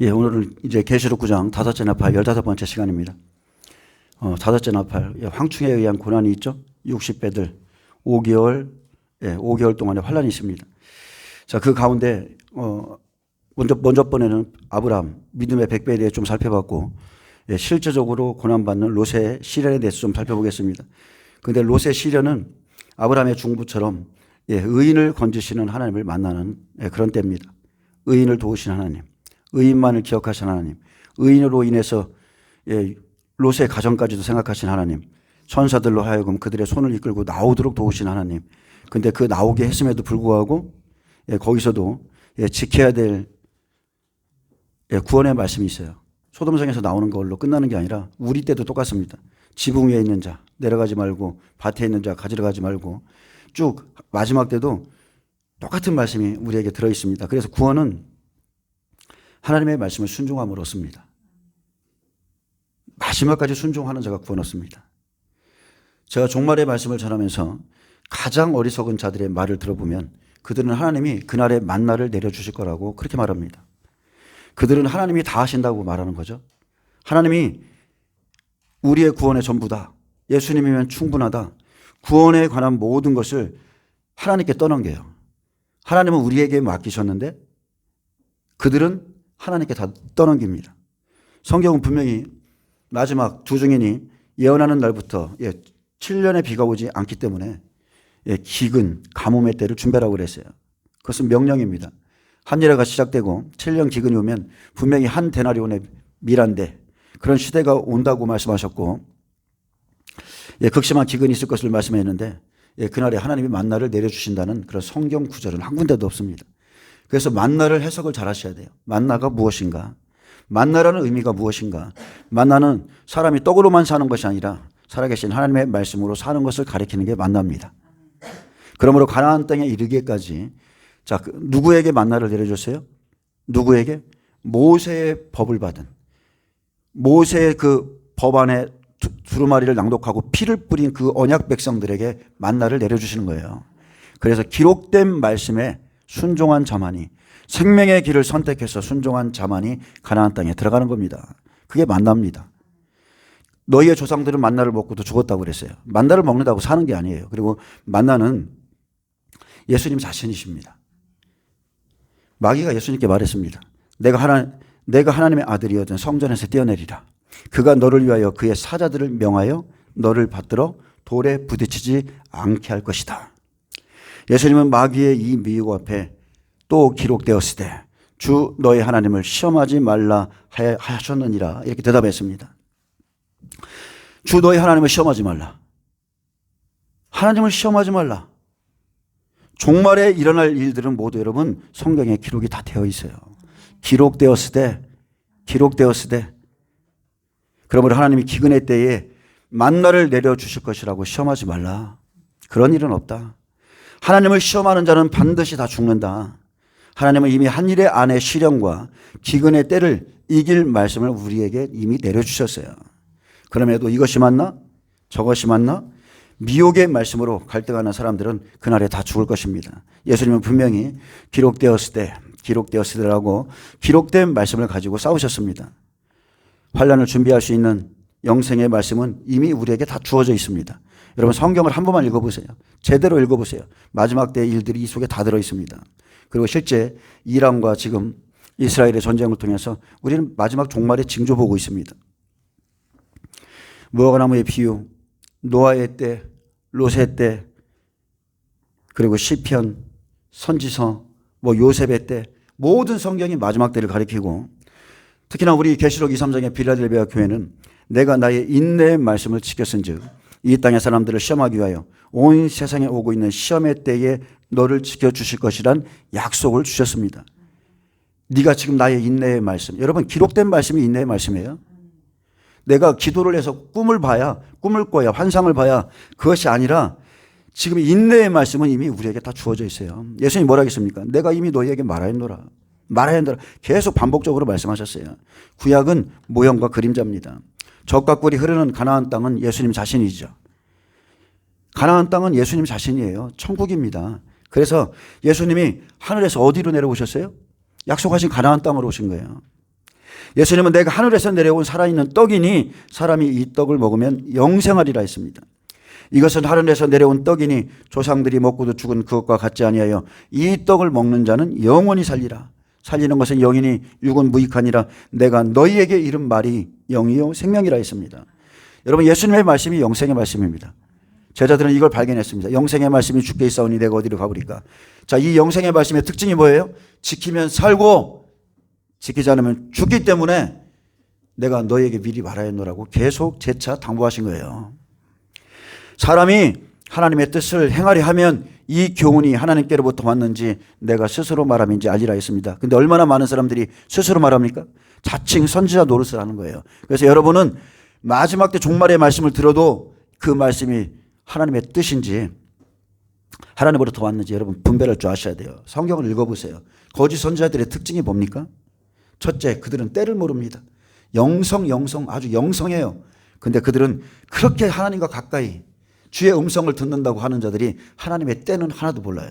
예, 오늘은 이제 계시록 9장 다섯째 나팔 15번째 시간입니다. 다섯째 나팔, 황충에 의한 고난이 있죠. 60배들 5개월, 5개월 동안의 환란이 있습니다. 자, 그 가운데 먼저 번에는 아브라함 믿음의 100배에 대해 좀 살펴봤고, 실제적으로 고난받는 롯의 시련에 대해서 좀 살펴보겠습니다. 그런데 롯의 시련은 아브라함의 중부처럼 의인을 건지시는 하나님을 만나는 그런 때입니다. 의인을 도우시는 하나님, 의인만을 기억하시는 하나님, 의인으로 인해서 롯의 가정까지도 생각하신 하나님, 천사들로 하여금 그들의 손을 이끌고 나오도록 도우신 하나님. 근데 그 나오게 했음에도 불구하고 거기서도 지켜야 될 구원의 말씀이 있어요. 소돔성에서 나오는 걸로 끝나는 게 아니라 우리 때도 똑같습니다. 지붕 위에 있는 자 내려가지 말고, 밭에 있는 자 가지러 가지 말고, 쭉 마지막 때도 똑같은 말씀이 우리에게 들어 있습니다. 그래서 구원은 하나님의 말씀을 순종함으로 얻습니다. 마지막까지 순종하는 자가 구원 얻습니다. 제가 종말의 말씀을 전하면서 가장 어리석은 자들의 말을 들어보면 그들은 하나님이 그날의 만나를 내려주실 거라고 그렇게 말합니다. 그들은 하나님이 다 하신다고 말하는 거죠. 하나님이 우리의 구원의 전부다. 예수님이면 충분하다. 구원에 관한 모든 것을 하나님께 떠넘겨요. 하나님은 우리에게 맡기셨는데 그들은 하나님께 다 떠넘깁니다. 성경은 분명히 마지막 두 증인이 예언하는 날부터 7년의 비가 오지 않기 때문에 기근, 가뭄의 때를 준비하라고 그랬어요. 그것은 명령입니다. 한일화가 시작되고 7년 기근이 오면 분명히 한 데나리온의 밀한데 그런 시대가 온다고 말씀하셨고, 극심한 기근이 있을 것을 말씀했는데 그날에 하나님이 만나를 내려주신다는 그런 성경 구절은 한 군데도 없습니다. 그래서 만나를 해석을 잘 하셔야 돼요. 만나가 무엇인가? 만나라는 의미가 무엇인가? 만나는 사람이 떡으로만 사는 것이 아니라 살아계신 하나님의 말씀으로 사는 것을 가리키는 게 만나입니다. 그러므로 가나안 땅에 이르기까지, 자, 누구에게 만나를 내려줬어요? 누구에게? 모세의 법을 받은, 모세의 그 법안에 두루마리를 낭독하고 피를 뿌린 그 언약 백성들에게 만나를 내려주시는 거예요. 그래서 기록된 말씀에 순종한 자만이, 생명의 길을 선택해서 순종한 자만이 가나안 땅에 들어가는 겁니다. 그게 만나입니다. 너희의 조상들은 만나를 먹고도 죽었다고 그랬어요. 만나를 먹는다고 사는 게 아니에요. 그리고 만나는 예수님 자신이십니다. 마귀가 예수님께 말했습니다. 내가 하나님의 아들이었던 성전에서 뛰어내리라. 그가 너를 위하여 그의 사자들을 명하여 너를 받들어 돌에 부딪히지 않게 할 것이다. 예수님은 마귀의 이 미혹 앞에 또 기록되었으되 주 너의 하나님을 시험하지 말라 하셨느니라, 이렇게 대답했습니다. 주 너의 하나님을 시험하지 말라. 하나님을 시험하지 말라. 종말에 일어날 일들은 모두 여러분 성경에 기록이 다 되어 있어요. 기록되었으되. 그러므로 하나님이 기근의 때에 만나를 내려주실 것이라고 시험하지 말라. 그런 일은 없다. 하나님을 시험하는 자는 반드시 다 죽는다. 하나님은 이미 한 일의 안에 시련과 기근의 때를 이길 말씀을 우리에게 이미 내려주셨어요. 그럼에도 이것이 맞나? 저것이 맞나? 미혹의 말씀으로 갈등하는 사람들은 그날에 다 죽을 것입니다. 예수님은 분명히 기록되었으되라고 기록된 말씀을 가지고 싸우셨습니다. 환란을 준비할 수 있는 영생의 말씀은 이미 우리에게 다 주어져 있습니다. 여러분 성경을 한 번만 읽어보세요. 제대로 읽어보세요. 마지막 때의 일들이 이 속에 다 들어있습니다. 그리고 실제 이란과 지금 이스라엘의 전쟁을 통해서 우리는 마지막 종말의 징조 보고 있습니다. 무화과나무의 비유, 노아의 때, 롯의 때, 그리고 시편, 선지서, 요셉의 때, 모든 성경이 마지막 때를 가리키고, 특히나 우리 계시록 2, 3장의 빌라델비아 교회는 내가 나의 인내의 말씀을 지켰은즉 이 땅의 사람들을 시험하기 위하여 온 세상에 오고 있는 시험의 때에 너를 지켜주실 것이란 약속을 주셨습니다. 네가 지금 나의 인내의 말씀, 여러분 기록된 말씀이 인내의 말씀이에요. 내가 기도를 해서 꿈을 봐야, 꿈을 꿔야, 환상을 봐야 그것이 아니라 지금 인내의 말씀은 이미 우리에게 다 주어져 있어요. 예수님이 뭐라 하겠습니까? 내가 이미 너희에게 말하였노라. 계속 반복적으로 말씀하셨어요. 구약은 모형과 그림자입니다. 젖과 꿀이 흐르는 가나안 땅은 예수님 자신이죠. 가나안 땅은 예수님 자신이에요. 천국입니다. 그래서 예수님이 하늘에서 어디로 내려오셨어요? 약속하신 가나안 땅으로 오신 거예요. 예수님은 내가 하늘에서 내려온 살아있는 떡이니 사람이 이 떡을 먹으면 영생하리라 했습니다. 이것은 하늘에서 내려온 떡이니 조상들이 먹고도 죽은 그것과 같지 아니하여 이 떡을 먹는 자는 영원히 살리라. 살리는 것은 영이니 육은 무익하니라. 내가 너희에게 이른 말이 영이요 생명이라 했습니다. 여러분, 예수님의 말씀이 영생의 말씀입니다. 제자들은 이걸 발견했습니다. 영생의 말씀이 주께 있사오니 내가 어디로 가버릴까. 자, 이 영생의 말씀의 특징이 뭐예요? 지키면 살고 지키지 않으면 죽기 때문에 내가 너희에게 미리 말하였노라고 계속 재차 당부하신 거예요. 사람이 하나님의 뜻을 행하려 하면 이 교훈이 하나님께로부터 왔는지 내가 스스로 말함인지 알리라 했습니다. 근데 얼마나 많은 사람들이 스스로 말합니까? 자칭 선지자 노릇을 하는 거예요. 그래서 여러분은 마지막 때 종말의 말씀을 들어도 그 말씀이 하나님의 뜻인지 하나님으로부터 왔는지 여러분 분별할 줄 아셔야 돼요. 성경을 읽어보세요. 거짓 선지자들의 특징이 뭡니까? 첫째, 그들은 때를 모릅니다. 영성 아주 영성해요. 근데 그들은 그렇게 하나님과 가까이 주의 음성을 듣는다고 하는 자들이 하나님의 때는 하나도 몰라요.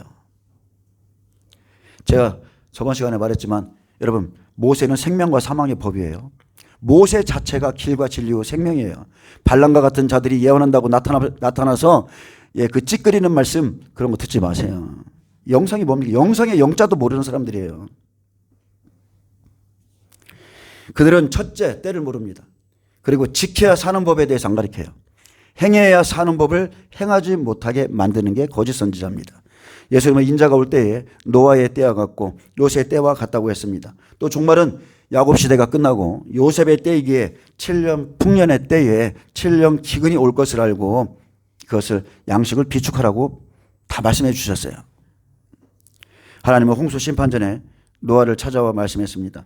제가 저번 시간에 말했지만 여러분, 모세는 생명과 사망의 법이에요. 모세 자체가 길과 진리요 생명이에요. 발람과 같은 자들이 예언한다고 나타나서 그 찌끄리는 말씀 그런 거 듣지 마세요. 영성이 뭡니까? 영성의 영자도 모르는 사람들이에요. 그들은 첫째, 때를 모릅니다. 그리고 지켜야 사는 법에 대해서 안 가르쳐요. 행해야 사는 법을 행하지 못하게 만드는 게 거짓 선지자입니다. 예수님은 인자가 올 때에 노아의 때와 같고 요셉의 때와 같다고 했습니다. 또 종말은 야곱 시대가 끝나고 요셉의 때이기에 7년 풍년의 때에 7년 기근이 올 것을 알고 그것을 양식을 비축하라고 다 말씀해 주셨어요. 하나님은 홍수 심판 전에 노아를 찾아와 말씀했습니다.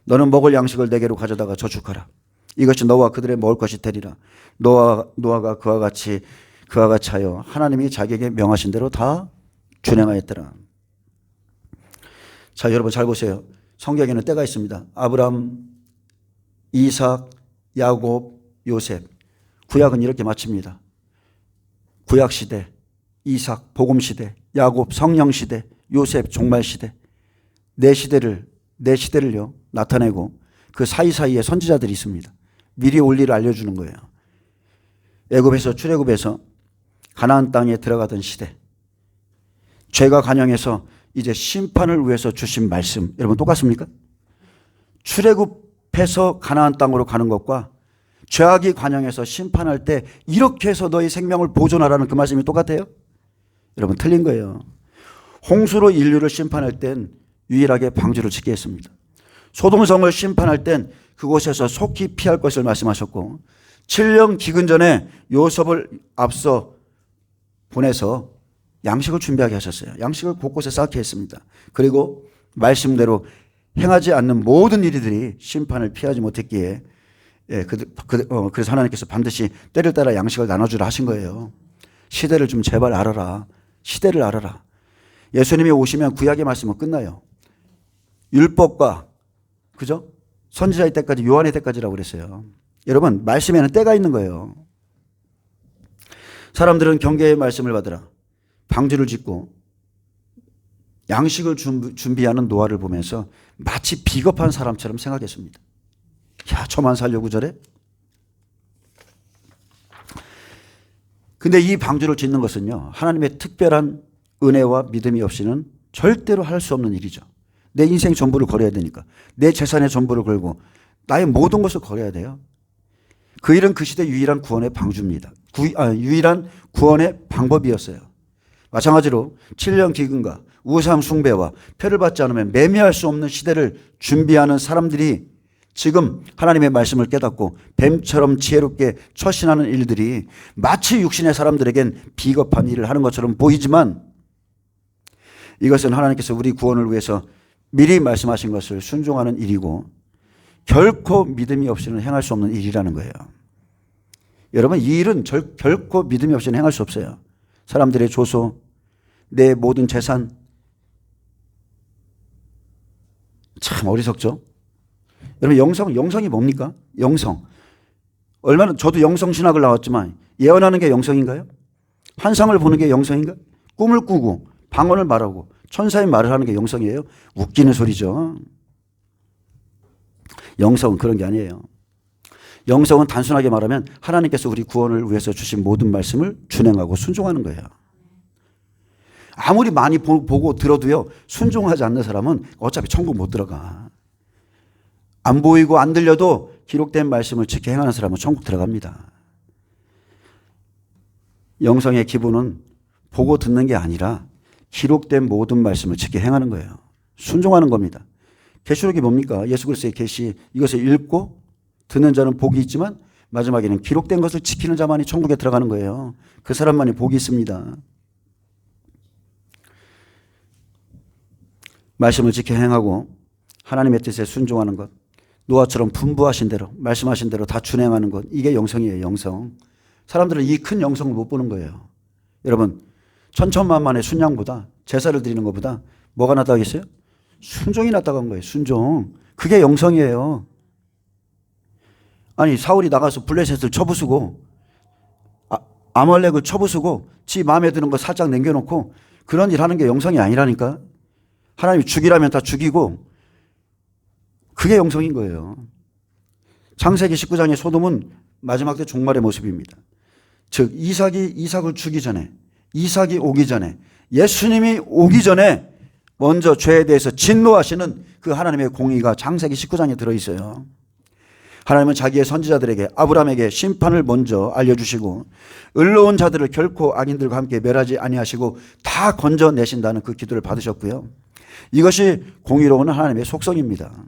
너는 먹을 양식을 내게로 가져다가 저축하라. 이것이 너와 그들의 먹을 것이 되리라. 노아가 그와 같이 하여 하나님이 자기에게 명하신 대로 다 준행하였더라. 자, 여러분 잘 보세요. 성경에는 때가 있습니다. 아브람, 이삭, 야곱, 요셉. 구약은 이렇게 마칩니다. 구약시대, 이삭, 복음시대, 야곱, 성령시대, 요셉, 종말시대. 내 시대를요 나타내고 그 사이사이에 선지자들이 있습니다. 미리 올 일을 알려주는 거예요. 애굽에서 출애굽에서 가나안 땅에 들어가던 시대, 죄가 관영해서 이제 심판을 위해서 주신 말씀, 여러분 똑같습니까? 출애굽해서 가나안 땅으로 가는 것과 죄악이 관영해서 심판할 때 이렇게 해서 너희 생명을 보존하라는 그 말씀이 똑같아요? 여러분 틀린 거예요. 홍수로 인류를 심판할 땐 유일하게 방주를 짓게 했습니다. 소돔성을 심판할 땐 그곳에서 속히 피할 것을 말씀하셨고 7년 기근 전에 요셉을 앞서 보내서 양식을 준비하게 하셨어요. 양식을 곳곳에 쌓게 했습니다. 그리고 말씀대로 행하지 않는 모든 일들이 심판을 피하지 못했기에 그래서 하나님께서 반드시 때를 따라 양식을 나눠주라 하신 거예요. 시대를 좀 제발 알아라. 시대를 알아라. 예수님이 오시면 구약의 말씀은 끝나요. 율법과 그죠? 선지자의 때까지, 요한의 때까지라고 그랬어요. 여러분, 말씀에는 때가 있는 거예요. 사람들은 경계의 말씀을 받으라. 방주를 짓고 양식을 준비하는 노아를 보면서 마치 비겁한 사람처럼 생각했습니다. 야, 저만 살려고 저래? 근데 이 방주를 짓는 것은요, 하나님의 특별한 은혜와 믿음이 없이는 절대로 할 수 없는 일이죠. 내 인생 전부를 걸어야 되니까. 내 재산의 전부를 걸고 나의 모든 것을 걸어야 돼요. 그 일은 그 시대 유일한 구원의 방주입니다. 유일한 구원의 방법이었어요. 마찬가지로 7년 기근과 우상 숭배와 표를 받지 않으면 매매할 수 없는 시대를 준비하는 사람들이 지금 하나님의 말씀을 깨닫고 뱀처럼 지혜롭게 처신하는 일들이 마치 육신의 사람들에겐 비겁한 일을 하는 것처럼 보이지만 이것은 하나님께서 우리 구원을 위해서 미리 말씀하신 것을 순종하는 일이고 결코 믿음이 없이는 행할 수 없는 일이라는 거예요. 여러분, 이 일은 결코 믿음이 없이는 행할 수 없어요. 사람들의 조소, 내 모든 재산. 참 어리석죠? 여러분, 영성이 뭡니까? 영성. 저도 영성신학을 나왔지만 예언하는 게 영성인가요? 환상을 보는 게 영성인가? 꿈을 꾸고 방언을 말하고 천사의 말을 하는 게 영성이에요? 웃기는 소리죠. 영성은 그런 게 아니에요. 영성은 단순하게 말하면 하나님께서 우리 구원을 위해서 주신 모든 말씀을 준행하고 순종하는 거예요. 아무리 많이 보고 들어도요, 순종하지 않는 사람은 어차피 천국 못 들어가. 안 보이고 안 들려도 기록된 말씀을 지켜 행하는 사람은 천국 들어갑니다. 영성의 기본은 보고 듣는 게 아니라 기록된 모든 말씀을 지켜 행하는 거예요. 순종하는 겁니다. 계시록이 뭡니까? 예수 그리스도의 계시, 이것을 읽고 듣는 자는 복이 있지만 마지막에는 기록된 것을 지키는 자만이 천국에 들어가는 거예요. 그 사람만이 복이 있습니다. 말씀을 지켜 행하고 하나님의 뜻에 순종하는 것, 노아처럼 분부하신 대로 말씀하신 대로 다 준행하는 것, 이게 영성이에요. 영성. 사람들은 이 큰 영성을 못 보는 거예요. 여러분, 천천만만의 순양보다, 제사를 드리는 것보다 뭐가 낫다겠어요? 순종이 낫다고 한 거예요. 순종. 그게 영성이에요. 아니, 사울이 나가서 블레셋을 쳐부수고 아말렉을 쳐부수고 지 마음에 드는 거 살짝 남겨놓고 그런 일 하는 게 영성이 아니라니까. 하나님이 죽이라면 다 죽이고, 그게 영성인 거예요. 창세기 19장의 소돔은 마지막 때 종말의 모습입니다. 즉 이삭을 주기 전에, 이삭이 오기 전에, 예수님이 오기 전에 먼저 죄에 대해서 진노하시는 그 하나님의 공의가 창세기 19장에 들어있어요. 하나님은 자기의 선지자들에게, 아브라함에게 심판을 먼저 알려주시고 의로운 자들을 결코 악인들과 함께 멸하지 아니하시고 다 건져내신다는 그 기도를 받으셨고요. 이것이 공의로운 하나님의 속성입니다.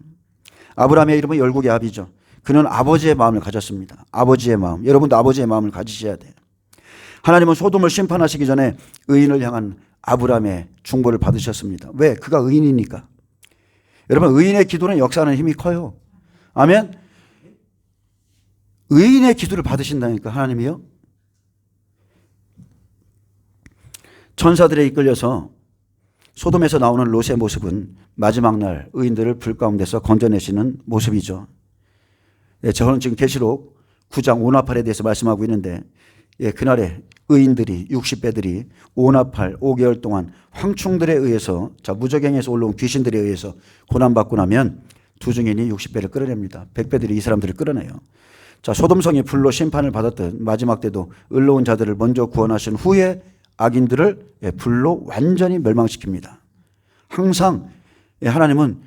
아브라함의 이름은 열국의 아비죠. 그는 아버지의 마음을 가졌습니다. 아버지의 마음. 여러분도 아버지의 마음을 가지셔야 돼요. 하나님은 소돔을 심판하시기 전에 의인을 향한 아브라함의 중보를 받으셨습니다. 왜? 그가 의인이니까. 여러분, 의인의 기도는 역사하는 힘이 커요. 아멘. 의인의 기도를 받으신다니까, 하나님이요. 천사들에 이끌려서 소돔에서 나오는 롯의 모습은 마지막 날 의인들을 불 가운데서 건져내시는 모습이죠. 저는 지금 계시록 9장 오나팔에 대해서 말씀하고 있는데, 그날에 의인들이, 60배들이 오나팔 5개월 동안 황충들에 의해서, 무저갱에서 올라온 귀신들에 의해서 고난받고 나면 두 증인이 60배를 끌어냅니다. 100배들이 이 사람들을 끌어내요. 소돔성이 불로 심판을 받았던 마지막 때도 의로운 자들을 먼저 구원하신 후에 악인들을 불로 완전히 멸망시킵니다. 항상 하나님은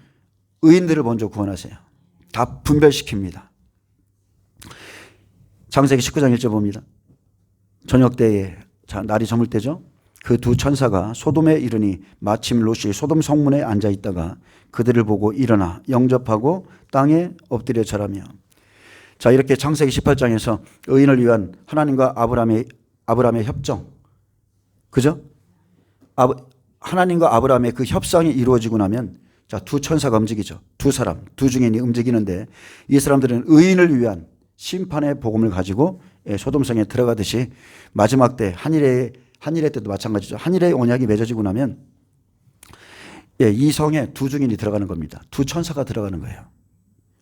의인들을 먼저 구원하세요. 다 분별시킵니다. 창세기 19장 1절 봅니다. 저녁 때에, 날이 저물 때죠. 그 두 천사가 소돔에 이르니 마침 롯이 소돔 성문에 앉아 있다가 그들을 보고 일어나 영접하고 땅에 엎드려 절하며. 이렇게 창세기 18장에서 의인을 위한 하나님과 아브라함의 협정, 그죠? 하나님과 아브라함의 그 협상이 이루어지고 나면 두 천사가 움직이죠. 두 사람, 두 증인이 움직이는데, 이 사람들은 의인을 위한 심판의 복음을 가지고 소돔성에 들어가듯이 마지막 때 한일의 때도 마찬가지죠. 한일의 언약이 맺어지고 나면 이 성에 두 증인이 들어가는 겁니다. 두 천사가 들어가는 거예요.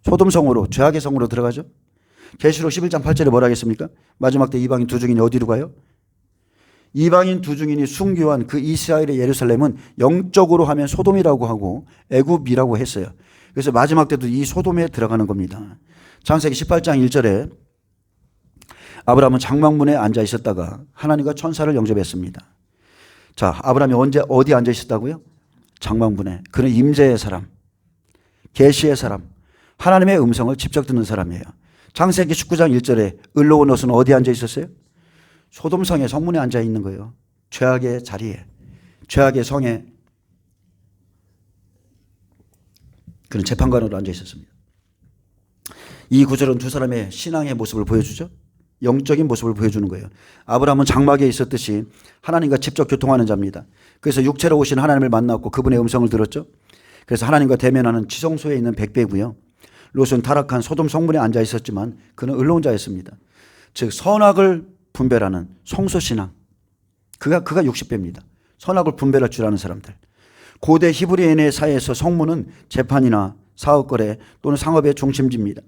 소돔성으로, 죄악의 성으로 들어가죠. 계시록 11장 8절에 뭐라 하겠습니까? 마지막 때 이방인 두 증인이 어디로 가요? 이방인 두 증인이 순교한 그 이스라엘의 예루살렘은 영적으로 하면 소돔이라고 하고 애굽이라고 했어요. 그래서 마지막 때도 이 소돔에 들어가는 겁니다. 창세기 18장 1절에 아브라함은 장막문에 앉아 있었다가 하나님과 천사를 영접했습니다. 아브라함이 어디 앉아 있었다고요? 장막문에. 그는 임재의 사람, 계시의 사람, 하나님의 음성을 직접 듣는 사람이에요. 창세기 19장 1절에 의로운 롯은 어디 앉아 있었어요? 소돔성의 성문에 앉아 있는 거예요. 죄악의 자리에, 죄악의 성에 그는 재판관으로 앉아 있었습니다. 이 구절은 두 사람의 신앙의 모습을 보여주죠. 영적인 모습을 보여주는 거예요. 아브라함은 장막에 있었듯이 하나님과 직접 교통하는 자입니다. 그래서 육체로 오신 하나님을 만났고 그분의 음성을 들었죠. 그래서 하나님과 대면하는 지성소에 있는 백배고요. 롯은 타락한 소돔 성문에 앉아 있었지만 그는 의로운 자였습니다. 즉 선악을 분별하는 성소신앙. 그가 60배입니다. 선악을 분별할 줄 아는 사람들. 고대 히브리인의 사회에서 성문은 재판이나 사업거래 또는 상업의 중심지입니다.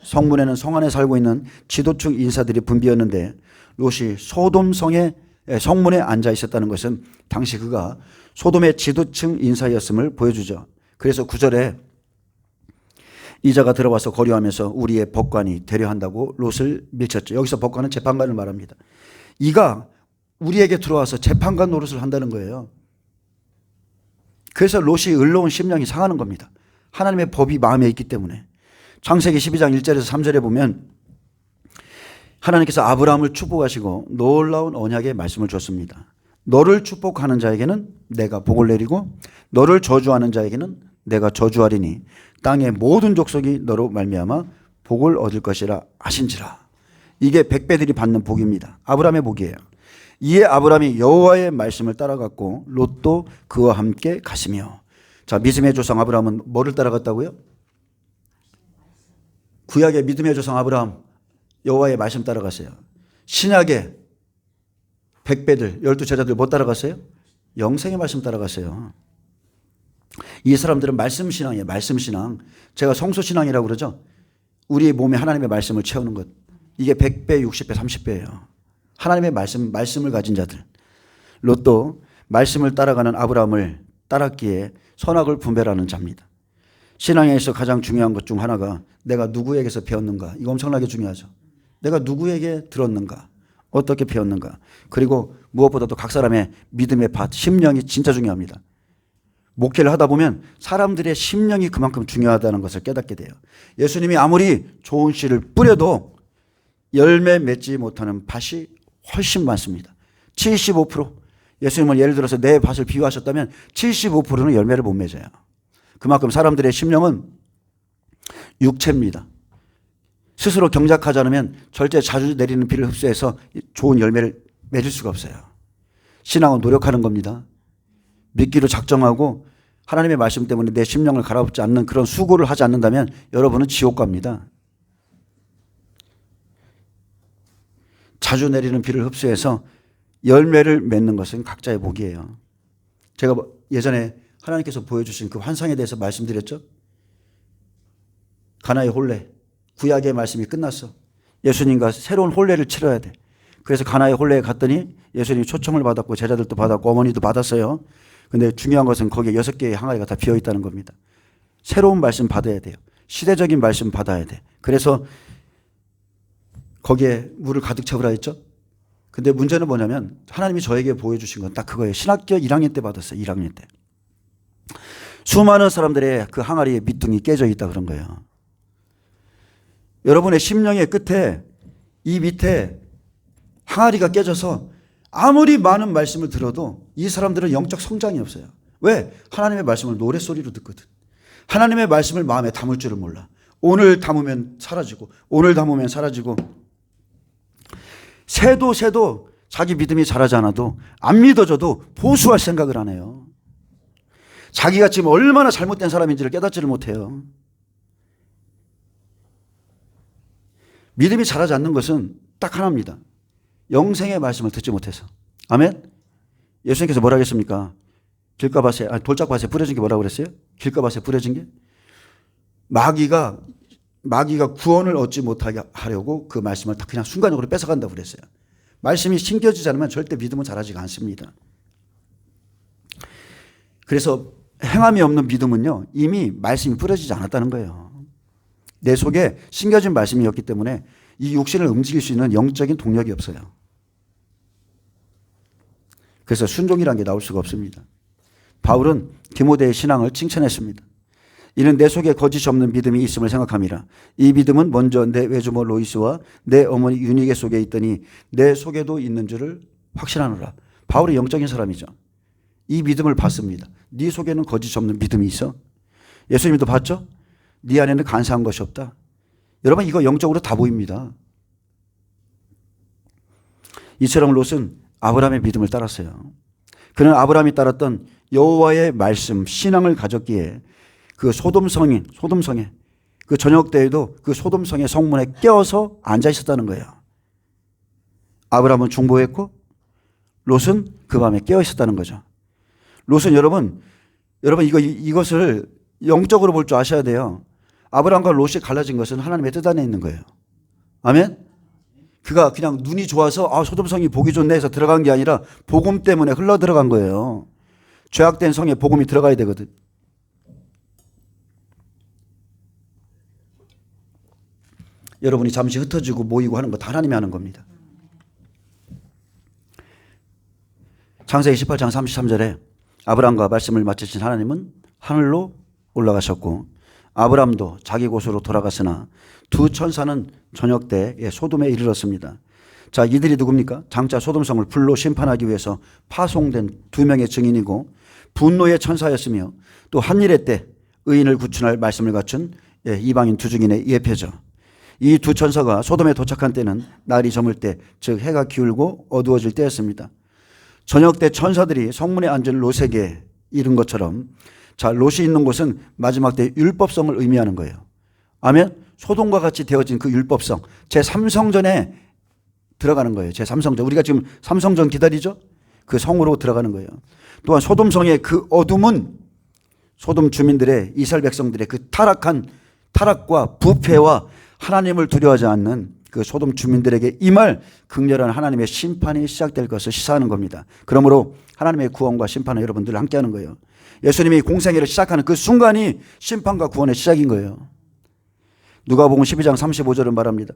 성문에는 성 안에 살고 있는 지도층 인사들이 분비었는데 롯이 소돔성의 성문에 앉아 있었다는 것은 당시 그가 소돔의 지도층 인사였음을 보여주죠. 그래서 9절에 이자가 들어와서 거류하면서 우리의 법관이 되려 한다고 롯을 밀쳤죠. 여기서 법관은 재판관을 말합니다. 이가 우리에게 들어와서 재판관 노릇을 한다는 거예요. 그래서 롯이 의로운 심령이 상하는 겁니다. 하나님의 법이 마음에 있기 때문에. 창세기 12장 1절에서 3절에 보면 하나님께서 아브라함을 축복하시고 놀라운 언약의 말씀을 줬습니다. 너를 축복하는 자에게는 내가 복을 내리고 너를 저주하는 자에게는 내가 저주하리니 땅의 모든 족속이 너로 말미암아 복을 얻을 것이라 하신지라. 이게 백배들이 받는 복입니다. 아브라함의 복이에요. 이에 아브라함이 여호와의 말씀을 따라갔고 롯도 그와 함께 갔으며. 자, 믿음의 조상 아브라함은 뭐를 따라갔다고요? 구약의 믿음의 조상 아브라함 여호와의 말씀 따라갔어요. 신약의 백배들 12제자들 뭐 따라갔어요? 영생의 말씀 따라갔어요. 이 사람들은 말씀신앙이에요. 말씀신앙. 제가 성소신앙이라고 그러죠. 우리 몸에 하나님의 말씀을 채우는 것. 이게 100배, 60배, 30배예요. 하나님의 말씀을 가진 자들. 롯도 말씀을 따라가는 아브라함을 따랐기에 선악을 분별하는 자입니다. 신앙에 있어 가장 중요한 것 중 하나가 내가 누구에게서 배웠는가. 이거 엄청나게 중요하죠. 내가 누구에게 들었는가. 어떻게 배웠는가. 그리고 무엇보다도 각 사람의 믿음의 밭, 심령이 진짜 중요합니다. 목회를 하다 보면 사람들의 심령이 그만큼 중요하다는 것을 깨닫게 돼요. 예수님이 아무리 좋은 씨를 뿌려도 열매 맺지 못하는 밭이 훨씬 많습니다. 75%. 예수님은 예를 들어서 내 밭을 비유하셨다면 75%는 열매를 못 맺어요. 그만큼 사람들의 심령은 육체입니다. 스스로 경작하지 않으면 절대 자주 내리는 비를 흡수해서 좋은 열매를 맺을 수가 없어요. 신앙은 노력하는 겁니다. 믿기로 작정하고 하나님의 말씀 때문에 내 심령을 갈아엎지 않는 그런 수고를 하지 않는다면 여러분은 지옥 갑니다. 자주 내리는 비를 흡수해서 열매를 맺는 것은 각자의 복이에요. 제가 예전에 하나님께서 보여주신 그 환상에 대해서 말씀드렸죠. 가나의 혼례. 구약의 말씀이 끝났어. 예수님과 새로운 혼례를 치러야 돼. 그래서 가나의 혼례에 갔더니 예수님이 초청을 받았고 제자들도 받았고 어머니도 받았어요. 근데 중요한 것은 거기에 6개의 항아리가 다 비어있다는 겁니다. 새로운 말씀 받아야 돼요. 시대적인 말씀 받아야 돼. 그래서 거기에 물을 가득 채우라 했죠. 근데 문제는 뭐냐면 하나님이 저에게 보여주신 건 딱 그거예요. 신학교 1학년 때 받았어요. 1학년 때. 수많은 사람들의 그 항아리에 밑둥이 깨져 있다 그런 거예요. 여러분의 심령의 끝에 이 밑에 항아리가 깨져서 아무리 많은 말씀을 들어도 이 사람들은 영적 성장이 없어요. 왜? 하나님의 말씀을 노랫소리로 듣거든. 하나님의 말씀을 마음에 담을 줄을 몰라. 오늘 담으면 사라지고 오늘 담으면 사라지고 새도 자기 믿음이 자라지 않아도 안 믿어져도 보수할 생각을 안 해요. 자기가 지금 얼마나 잘못된 사람인지를 깨닫지를 못해요. 믿음이 자라지 않는 것은 딱 하나입니다. 영생의 말씀을 듣지 못해서. 아멘? 예수님께서 뭐라 하겠습니까? 길가밭에, 돌짝밭에 뿌려진 게 뭐라고 그랬어요? 길가밭에 뿌려진 게? 마귀가 구원을 얻지 못하게 하려고 그 말씀을 다 그냥 순간적으로 뺏어간다고 그랬어요. 말씀이 심겨지지 않으면 절대 믿음은 자라지가 않습니다. 그래서 행함이 없는 믿음은요, 이미 말씀이 뿌려지지 않았다는 거예요. 내 속에 심겨진 말씀이었기 때문에 이 육신을 움직일 수 있는 영적인 동력이 없어요. 그래서 순종이라는 게 나올 수가 없습니다. 바울은 디모데의 신앙을 칭찬했습니다. 이는 내 속에 거짓이 없는 믿음이 있음을 생각함이라. 이 믿음은 먼저 내 외조모 로이스와 내 어머니 유니게 속에 있더니 내 속에도 있는 줄을 확신하노라. 바울이 영적인 사람이죠. 이 믿음을 봤습니다. 네 속에는 거짓이 없는 믿음이 있어. 예수님도 봤죠? 네 안에는 간사한 것이 없다. 여러분 이거 영적으로 다 보입니다. 이처럼 롯은 아브라함의 믿음을 따랐어요. 그는 아브라함이 따랐던 여호와의 말씀, 신앙을 가졌기에 그 소돔성에 그 저녁 때에도 그 소돔성의 성문에 껴서 앉아 있었다는 거예요. 아브라함은 중보했고 롯은 그 밤에 깨어 있었다는 거죠. 롯은 여러분 이것을 영적으로 볼 줄 아셔야 돼요. 아브라함과 롯이 갈라진 것은 하나님의 뜻 안에 있는 거예요. 아멘? 그가 그냥 눈이 좋아서 소돔성이 보기 좋네 해서 들어간 게 아니라 복음 때문에 흘러 들어간 거예요. 죄악된 성에 복음이 들어가야 되거든. 여러분이 잠시 흩어지고 모이고 하는 거 다 하나님이 하는 겁니다. 창세기 18장 33절에 아브람과 말씀을 마치신 하나님은 하늘로 올라가셨고 아브람도 자기 곳으로 돌아갔으나 두 천사는 저녁 때에 소돔에 이르렀습니다. 자, 이들이 누굽니까? 장차 소돔성을 불로 심판하기 위해서 파송된 두 명의 증인이고 분노의 천사였으며 또 한일의 때 의인을 구출할 말씀을 갖춘 이방인 두 증인의 예표죠. 이 두 천사가 소돔에 도착한 때는 날이 저물 때, 즉 해가 기울고 어두워질 때였습니다. 저녁 때 천사들이 성문에 앉은 롯에게 이른 것처럼, 자, 롯이 있는 곳은 마지막 때 율법성을 의미하는 거예요. 아멘. 소돔과 같이 되어진 그 율법성, 제3성전에 들어가는 거예요. 제3성전. 우리가 지금 3성전 기다리죠? 그 성으로 들어가는 거예요. 또한 소돔성의 그 어둠은 소돔 주민들의, 이스라엘 백성들의 그 타락과 부패와 하나님을 두려워하지 않는 그 소돔 주민들에게 임할 극렬한 하나님의 심판이 시작될 것을 시사하는 겁니다. 그러므로 하나님의 구원과 심판은 여러분들 함께하는 거예요. 예수님이 공생애를 시작하는 그 순간이 심판과 구원의 시작인 거예요. 누가복음 12장 35절은 말합니다.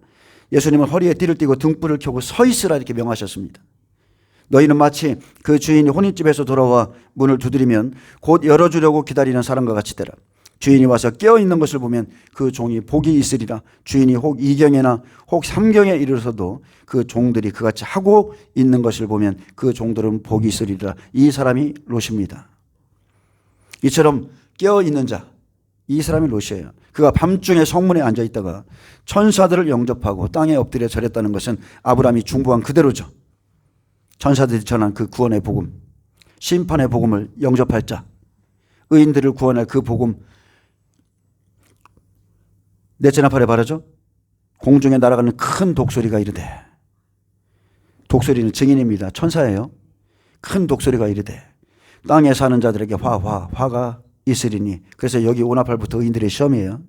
예수님은 허리에 띠를 띠고 등불을 켜고 서 있으라 이렇게 명하셨습니다. 너희는 마치 그 주인이 혼인집에서 돌아와 문을 두드리면 곧 열어주려고 기다리는 사람과 같이 되라. 주인이 와서 깨어있는 것을 보면 그 종이 복이 있으리라. 주인이 혹 2경에나 혹 3경에 이르러서도 그 종들이 그같이 하고 있는 것을 보면 그 종들은 복이 있으리라. 이 사람이 롯입니다. 이처럼 깨어있는 자, 이 사람이 롯이에요. 그가 밤중에 성문에 앉아있다가 천사들을 영접하고 땅에 엎드려 절했다는 것은 아브라함이 중보한 그대로죠. 천사들이 전한 그 구원의 복음, 심판의 복음을 영접할 자, 의인들을 구원할 그 복음, 넷째 나팔에 바라죠. 공중에 날아가는 큰 독소리가 이르되, 독소리는 증인입니다. 천사예요. 큰 독소리가 이르되 땅에 사는 자들에게 화가 있으리니. 그래서 여기 5나팔부터 의인들의 시험이에요.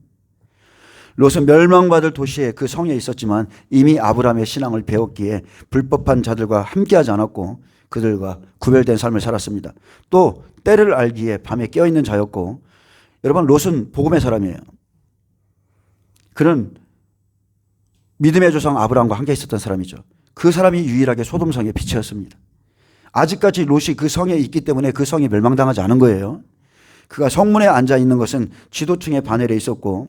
롯은 멸망받을 도시에 그 성에 있었지만 이미 아브라함의 신앙을 배웠기에 불법한 자들과 함께하지 않았고 그들과 구별된 삶을 살았습니다. 또 때를 알기에 밤에 깨어있는 자였고, 여러분 롯은 복음의 사람이에요. 그는 믿음의 조상 아브라함과 함께 있었던 사람이죠. 그 사람이 유일하게 소돔성의 빛이었습니다. 아직까지 롯이 그 성에 있기 때문에 그 성이 멸망당하지 않은 거예요. 그가 성문에 앉아 있는 것은 지도층의 반열에 있었고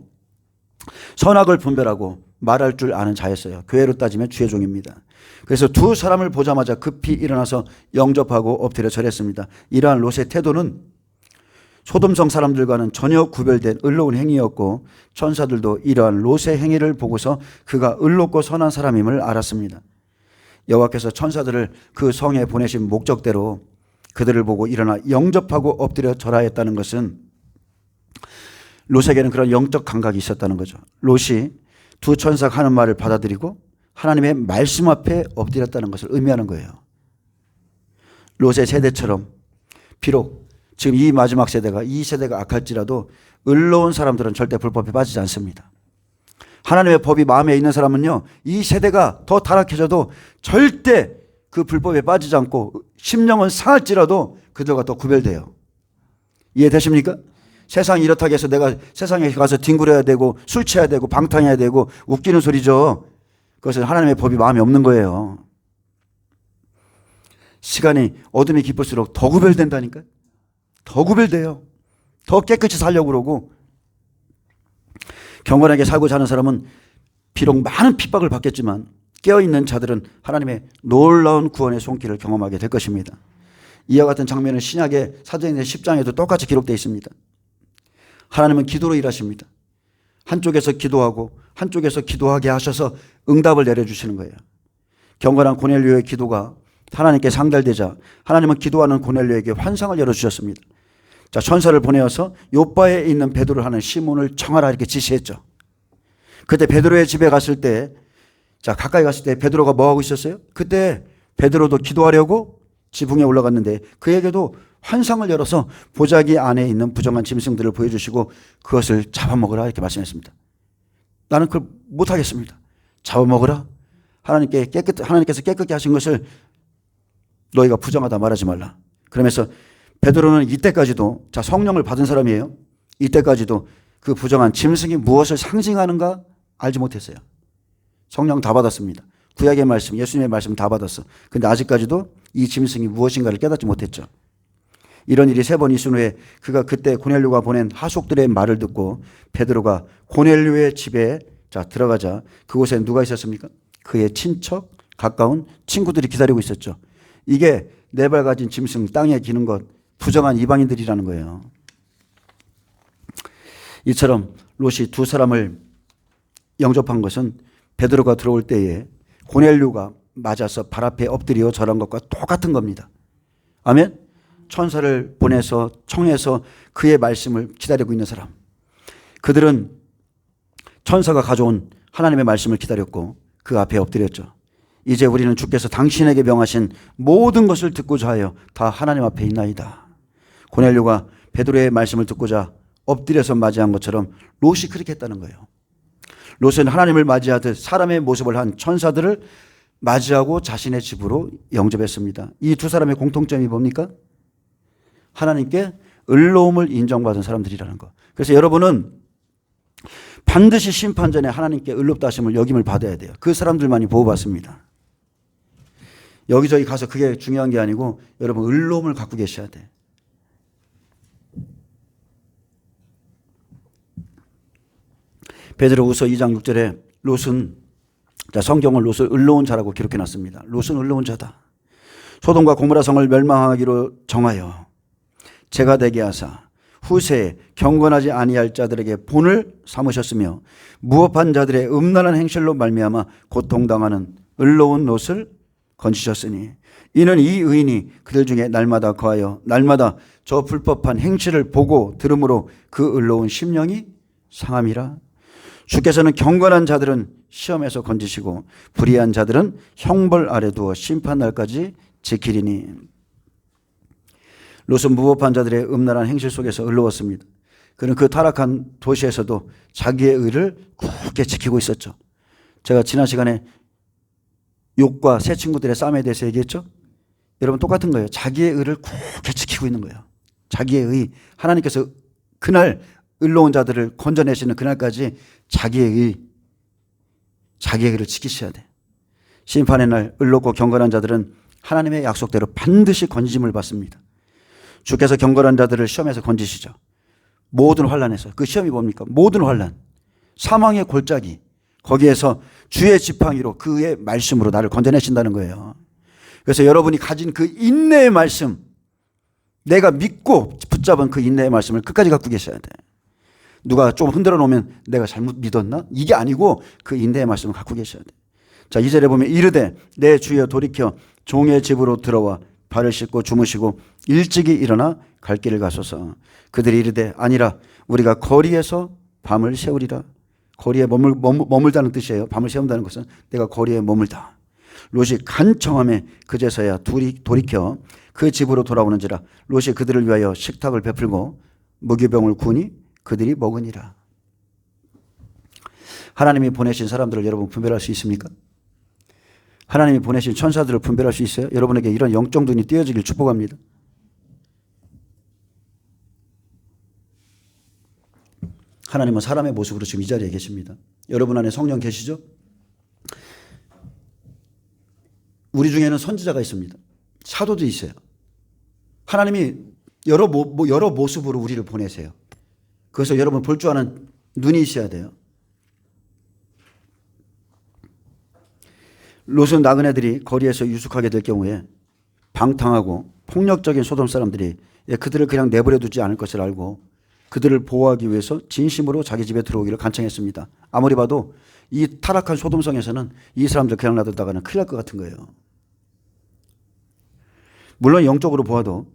선악을 분별하고 말할 줄 아는 자였어요. 교회로 따지면 주의 종입니다. 그래서 두 사람을 보자마자 급히 일어나서 영접하고 엎드려 절했습니다. 이러한 롯의 태도는 소돔성 사람들과는 전혀 구별된 의로운 행위였고 천사들도 이러한 롯의 행위를 보고서 그가 의롭고 선한 사람임을 알았습니다. 여호와께서 천사들을 그 성에 보내신 목적대로 그들을 보고 일어나 영접하고 엎드려 절하였다는 것은 롯에게는 그런 영적 감각이 있었다는 거죠. 롯이 두 천사가 하는 말을 받아들이고 하나님의 말씀 앞에 엎드렸다는 것을 의미하는 거예요. 롯의 세대처럼 비록 지금 이 마지막 세대가, 이 세대가 악할지라도 의로운 사람들은 절대 불법에 빠지지 않습니다. 하나님의 법이 마음에 있는 사람은요, 이 세대가 더 타락해져도 절대 그 불법에 빠지지 않고 심령은 상할지라도 그들과 더 구별돼요. 이해되십니까? 세상이 이렇다고 해서 내가 세상에 가서 뒹굴어야 되고 술 취해야 되고 방탕해야 되고 웃기는 소리죠. 그것은 하나님의 법이 마음에 없는 거예요. 시간이 어둠이 깊을수록 더 구별된다니까요. 더 구별돼요. 더 깨끗이 살려고 그러고. 경건하게 살고자 하는 사람은 비록 많은 핍박을 받겠지만 깨어있는 자들은 하나님의 놀라운 구원의 손길을 경험하게 될 것입니다. 이와 같은 장면은 신약의 사도행전 10장에도 똑같이 기록되어 있습니다. 하나님은 기도로 일하십니다. 한쪽에서 기도하고 한쪽에서 기도하게 하셔서 응답을 내려주시는 거예요. 경건한 고넬료의 기도가 하나님께 상달되자 하나님은 기도하는 고넬료에게 환상을 열어주셨습니다. 자, 천사를 보내어서 요바에 있는 베드로를 하는 시몬을 청하라 이렇게 지시했죠. 그때 베드로의 집에 갔을 때, 자, 가까이 갔을 때 베드로가 뭐 하고 있었어요? 그때 베드로도 기도하려고 지붕에 올라갔는데 그에게도 환상을 열어서 보자기 안에 있는 부정한 짐승들을 보여주시고 그것을 잡아먹으라 이렇게 말씀했습니다. 나는 그걸 못하겠습니다. 잡아먹으라. 하나님께서 깨끗게 하신 것을 너희가 부정하다 말하지 말라. 그러면서 베드로는 이때까지도, 자, 성령을 받은 사람이에요. 이때까지도 그 부정한 짐승이 무엇을 상징하는가 알지 못했어요. 성령 다 받았습니다. 구약의 말씀, 예수님의 말씀 다 받았어. 근데 아직까지도 이 짐승이 무엇인가를 깨닫지 못했죠. 이런 일이 3번 있은 후에 그가 그때 고넬료가 보낸 하속들의 말을 듣고 베드로가 고넬료의 집에 들어가자 그곳에 누가 있었습니까? 그의 친척, 가까운 친구들이 기다리고 있었죠. 이게 4발 가진 짐승 땅에 기는 것, 부정한 이방인들이라는 거예요. 이처럼 롯이 2 사람을 영접한 것은 베드로가 들어올 때에 고넬료가 맞아서 발 앞에 엎드려 절한 것과 똑같은 겁니다. 아멘. 천사를 보내서 청해서 그의 말씀을 기다리고 있는 사람. 그들은 천사가 가져온 하나님의 말씀을 기다렸고 그 앞에 엎드렸죠. 이제 우리는 주께서 당신에게 명하신 모든 것을 듣고자 하여 다 하나님 앞에 있나이다. 고넬료가 베드로의 말씀을 듣고자 엎드려서 맞이한 것처럼 롯이 그렇게 했다는 거예요. 롯은 하나님을 맞이하듯 사람의 모습을 한 천사들을 맞이하고 자신의 집으로 영접했습니다. 이 2 사람의 공통점이 뭡니까? 하나님께 의로움을 인정받은 사람들이라는 거. 그래서 여러분은 반드시 심판 전에 하나님께 의롭다 하심을 여김을 받아야 돼요. 그 사람들만이 보호받습니다. 여기저기 가서 그게 중요한 게 아니고 여러분 의로움을 갖고 계셔야 돼. 베드로후서 2장 6절에 롯은 성경은 롯을 의로운 자라고 기록해 놨습니다. 롯은 의로운 자다. 소돔과 고모라 성을 멸망하기로 정하여 제가 되게 하사 후세에 경건하지 아니할 자들에게 본을 삼으셨으며 무업한 자들의 음란한 행실로 말미암아 고통당하는 의로운 롯을 건지셨으니 이는 이 의인이 그들 중에 날마다 거하여 날마다 저 불법한 행실을 보고 들음으로 그 의로운 심령이 상함이라. 주께서는 경건한 자들은 시험에서 건지시고 불의한 자들은 형벌 아래 두어 심판날까지 지키리니. 롯은 무법한 자들의 음란한 행실 속에서 의로웠습니다. 그는 그 타락한 도시에서도 자기의 의를 굳게 지키고 있었죠. 제가 지난 시간에 욕과 새 친구들의 싸움에 대해서 얘기했죠. 여러분 똑같은 거예요. 자기의 의를 굳게 지키고 있는 거예요. 자기의 의. 하나님께서 그날 의로운 자들을 건져내시는 그날까지 자기의 의를 지키셔야 돼. 심판의 날 의롭고 경건한 자들은 하나님의 약속대로 반드시 건짐을 받습니다. 주께서 경건한 자들을 시험에서 건지시죠. 모든 환난에서. 그 시험이 뭡니까? 모든 환난. 사망의 골짜기. 거기에서 주의 지팡이로 그의 말씀으로 나를 건져내신다는 거예요. 그래서 여러분이 가진 그 인내의 말씀, 내가 믿고 붙잡은 그 인내의 말씀을 끝까지 갖고 계셔야 돼. 누가 좀 흔들어 놓으면 내가 잘못 믿었나? 이게 아니고 그 인내의 말씀을 갖고 계셔야 돼. 자, 2절에 보면 이르되 내 주여 돌이켜 종의 집으로 들어와 발을 씻고 주무시고 일찍이 일어나 갈 길을 가소서. 그들이 이르되 아니라 우리가 거리에서 밤을 새우리라. 거리에 머물다는 뜻이에요. 밤을 새운다는 것은 내가 거리에 머물다. 롯이 간청함에 그제서야 돌이켜 그 집으로 돌아오는지라. 롯이 그들을 위하여 식탁을 베풀고 무교병을 구우니 그들이 먹으니라. 하나님이 보내신 사람들을 여러분 분별할 수 있습니까? 하나님이 보내신 천사들을 분별할 수 있어요? 여러분에게 이런 영적 눈이 띄어지길 축복합니다. 하나님은 사람의 모습으로 지금 이 자리에 계십니다. 여러분 안에 성령 계시죠? 우리 중에는 선지자가 있습니다. 사도도 있어요. 하나님이 여러 모습으로 우리를 보내세요. 그래서 여러분 볼 줄 아는 눈이 있어야 돼요. 롯은 나그네들이 거리에서 유숙하게 될 경우에 방탕하고 폭력적인 소돔 사람들이 그들을 그냥 내버려 두지 않을 것을 알고 그들을 보호하기 위해서 진심으로 자기 집에 들어오기를 간청했습니다. 아무리 봐도 이 타락한 소돔성에서는 이 사람들 그냥 놔뒀다가는 큰일 날 것 같은 거예요. 물론 영적으로 보아도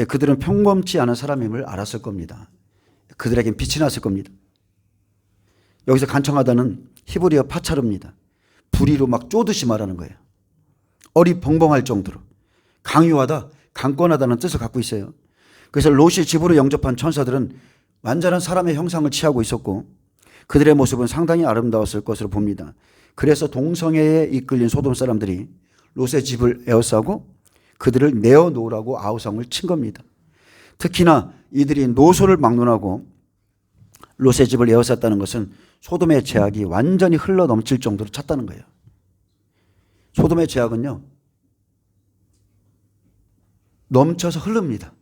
그들은 평범치 않은 사람임을 알았을 겁니다. 그들에겐 빛이 났을 겁니다. 여기서 간청하다는 히브리어 파차르입니다. 불의로 막 쪼듯이 말하는 거예요. 어리벙벙할 정도로. 강요하다, 강권하다는 뜻을 갖고 있어요. 그래서 롯이 집으로 영접한 천사들은 완전한 사람의 형상을 취하고 있었고 그들의 모습은 상당히 아름다웠을 것으로 봅니다. 그래서 동성애에 이끌린 소돔 사람들이 롯의 집을 에워싸고 그들을 내어놓으라고 아우성을 친 겁니다. 특히나 이들이 노소를 막론하고 롯의 집을 에워쌌다는 것은 소돔의 죄악이 완전히 흘러 넘칠 정도로 찼다는 거예요. 소돔의 죄악은요, 넘쳐서 흐릅니다.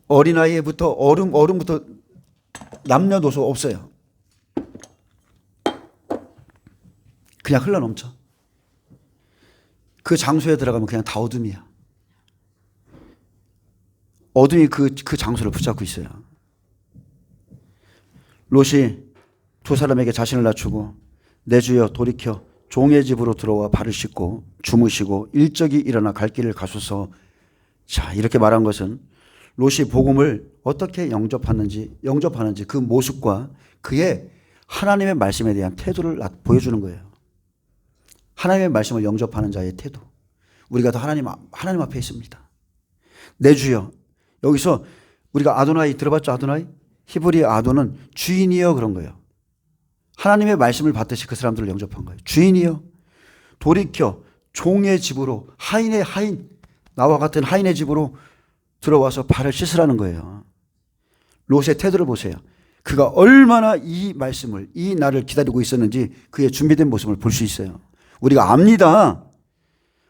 어린아이부터 어른부터 남녀노소 없어요. 그냥 흘러 넘쳐. 그 장소에 들어가면 그냥 다 어둠이야. 어둠이 그 장소를 붙잡고 있어요. 롯이 두 사람에게 자신을 낮추고 내 주여 돌이켜 종의 집으로 들어와 발을 씻고 주무시고 일적이 일어나 갈 길을 가소서. 자, 이렇게 말한 것은 롯이 복음을 어떻게 영접하는지 그 모습과 그의 하나님의 말씀에 대한 태도를 보여주는 거예요. 하나님의 말씀을 영접하는 자의 태도. 우리가 다 하나님 앞에 있습니다. 내 주여. 여기서 우리가 아도나이 들어봤죠? 아도나이? 히브리 아도는 주인이여 그런 거예요. 하나님의 말씀을 받듯이 그 사람들을 영접한 거예요. 주인이여 돌이켜 종의 집으로 하인의 하인, 나와 같은 하인의 집으로 들어와서 발을 씻으라는 거예요. 롯의 태도를 보세요. 그가 얼마나 이 말씀을, 이 날을 기다리고 있었는지 그의 준비된 모습을 볼 수 있어요. 우리가 압니다.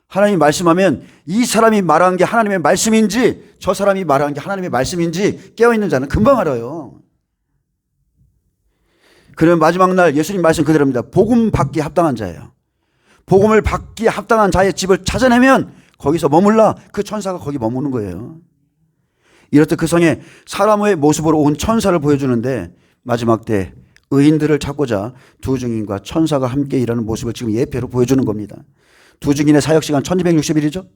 하나님이 말씀하면 이 사람이 말한 게 하나님의 말씀인지 저 사람이 말한 게 하나님의 말씀인지 깨어있는 자는 금방 알아요. 그러면 마지막 날 예수님 말씀 그대로입니다. 복음 받기에 합당한 자예요. 복음을 받기에 합당한 자의 집을 찾아내면 거기서 머물라. 그 천사가 거기 머무는 거예요. 이렇듯 그 성에 사람의 모습으로 온 천사를 보여주는데 마지막 때 의인들을 찾고자 두 증인과 천사가 함께 일하는 모습을 지금 예표로 보여주는 겁니다. 두 증인의 사역시간 1260일이죠.